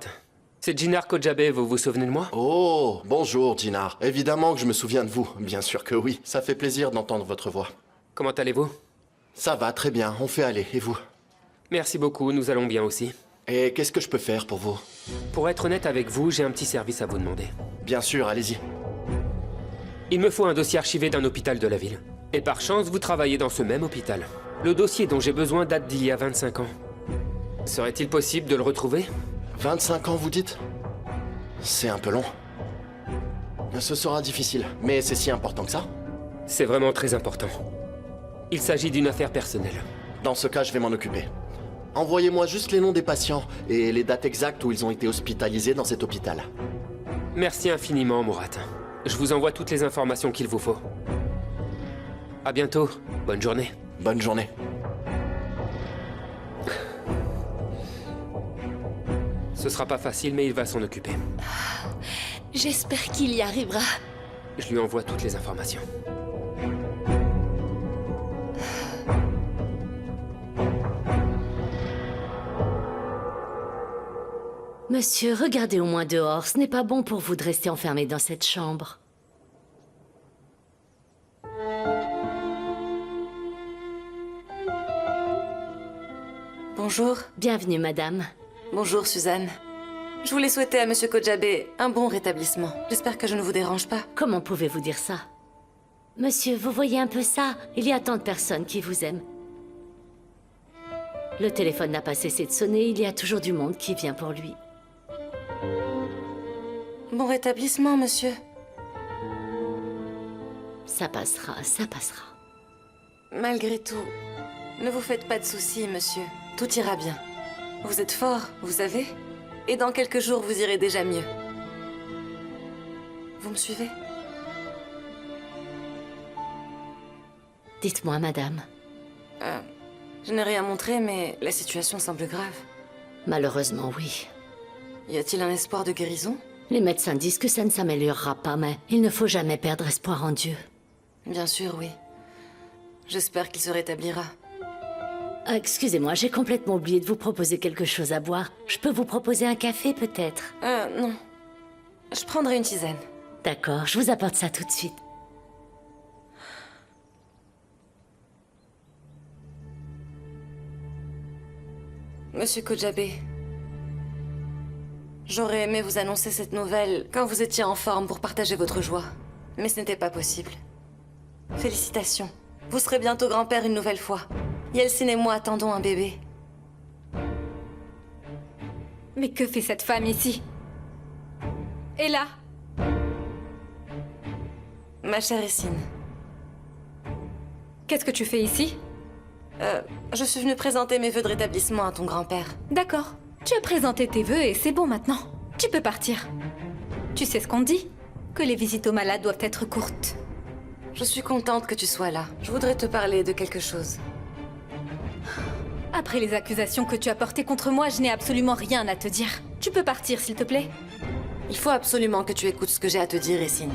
C'est Jinar Kojabe, vous vous souvenez de moi? Oh, bonjour, Jinar. Évidemment que je me souviens de vous. Bien sûr que oui. Ça fait plaisir d'entendre votre voix. Comment allez-vous? Ça va, très bien. On fait aller. Et vous? Merci beaucoup, nous allons bien aussi. Et qu'est-ce que je peux faire pour vous? Pour être honnête avec vous, j'ai un petit service à vous demander. Bien sûr, allez-y. Il me faut un dossier archivé d'un hôpital de la ville. Et par chance, vous travaillez dans ce même hôpital. Le dossier dont j'ai besoin date d'il y a 25 ans. Serait-il possible de le retrouver? 25 ans, vous dites? C'est un peu long. Ce sera difficile, mais c'est si important que ça? C'est vraiment très important. Il s'agit d'une affaire personnelle. Dans ce cas, je vais m'en occuper. Envoyez-moi juste les noms des patients et les dates exactes où ils ont été hospitalisés dans cet hôpital. Merci infiniment, Murat. Je vous envoie toutes les informations qu'il vous faut. À bientôt. Bonne journée. Bonne journée. Ce sera pas facile, mais il va s'en occuper. J'espère qu'il y arrivera. Je lui envoie toutes les informations. Monsieur, regardez au moins dehors. Ce n'est pas bon pour vous de rester enfermé dans cette chambre. Bonjour. Bienvenue, madame. Bonjour, Suzanne. Je voulais souhaiter à Monsieur Kojabe un bon rétablissement. J'espère que je ne vous dérange pas. Comment pouvez-vous dire ça? Monsieur, vous voyez un peu ça? Il y a tant de personnes qui vous aiment. Le téléphone n'a pas cessé de sonner, il y a toujours du monde qui vient pour lui. Bon rétablissement, monsieur. Ça passera, ça passera. Malgré tout, ne vous faites pas de soucis, monsieur. Tout ira bien. Vous êtes fort, vous savez? Et dans quelques jours, vous irez déjà mieux. Vous me suivez? Dites-moi, madame. Je n'ai rien montré, mais la situation semble grave. Malheureusement, oui. Y a-t-il un espoir de guérison? Les médecins disent que ça ne s'améliorera pas, mais il ne faut jamais perdre espoir en Dieu. Bien sûr, oui. J'espère qu'il se rétablira. Excusez-moi, j'ai complètement oublié de vous proposer quelque chose à boire. Je peux vous proposer un café, peut-être? Non. Je prendrai une tisane. D'accord, je vous apporte ça tout de suite. Monsieur Kojabe, j'aurais aimé vous annoncer cette nouvelle quand vous étiez en forme pour partager votre joie. Mais ce n'était pas possible. Félicitations. Vous serez bientôt grand-père une nouvelle fois. Yeltsin et moi attendons un bébé. Mais que fait cette femme ici? Et là? Ma chère Essine. Qu'est-ce que tu fais ici? Je suis venue présenter mes vœux de rétablissement à ton grand-père. D'accord. Tu as présenté tes vœux et c'est bon maintenant. Tu peux partir. Tu sais ce qu'on dit? Que les visites aux malades doivent être courtes. Je suis contente que tu sois là. Je voudrais te parler de quelque chose. Après les accusations que tu as portées contre moi, je n'ai absolument rien à te dire. Tu peux partir, s'il te plaît? Il faut absolument que tu écoutes ce que j'ai à te dire, Essine.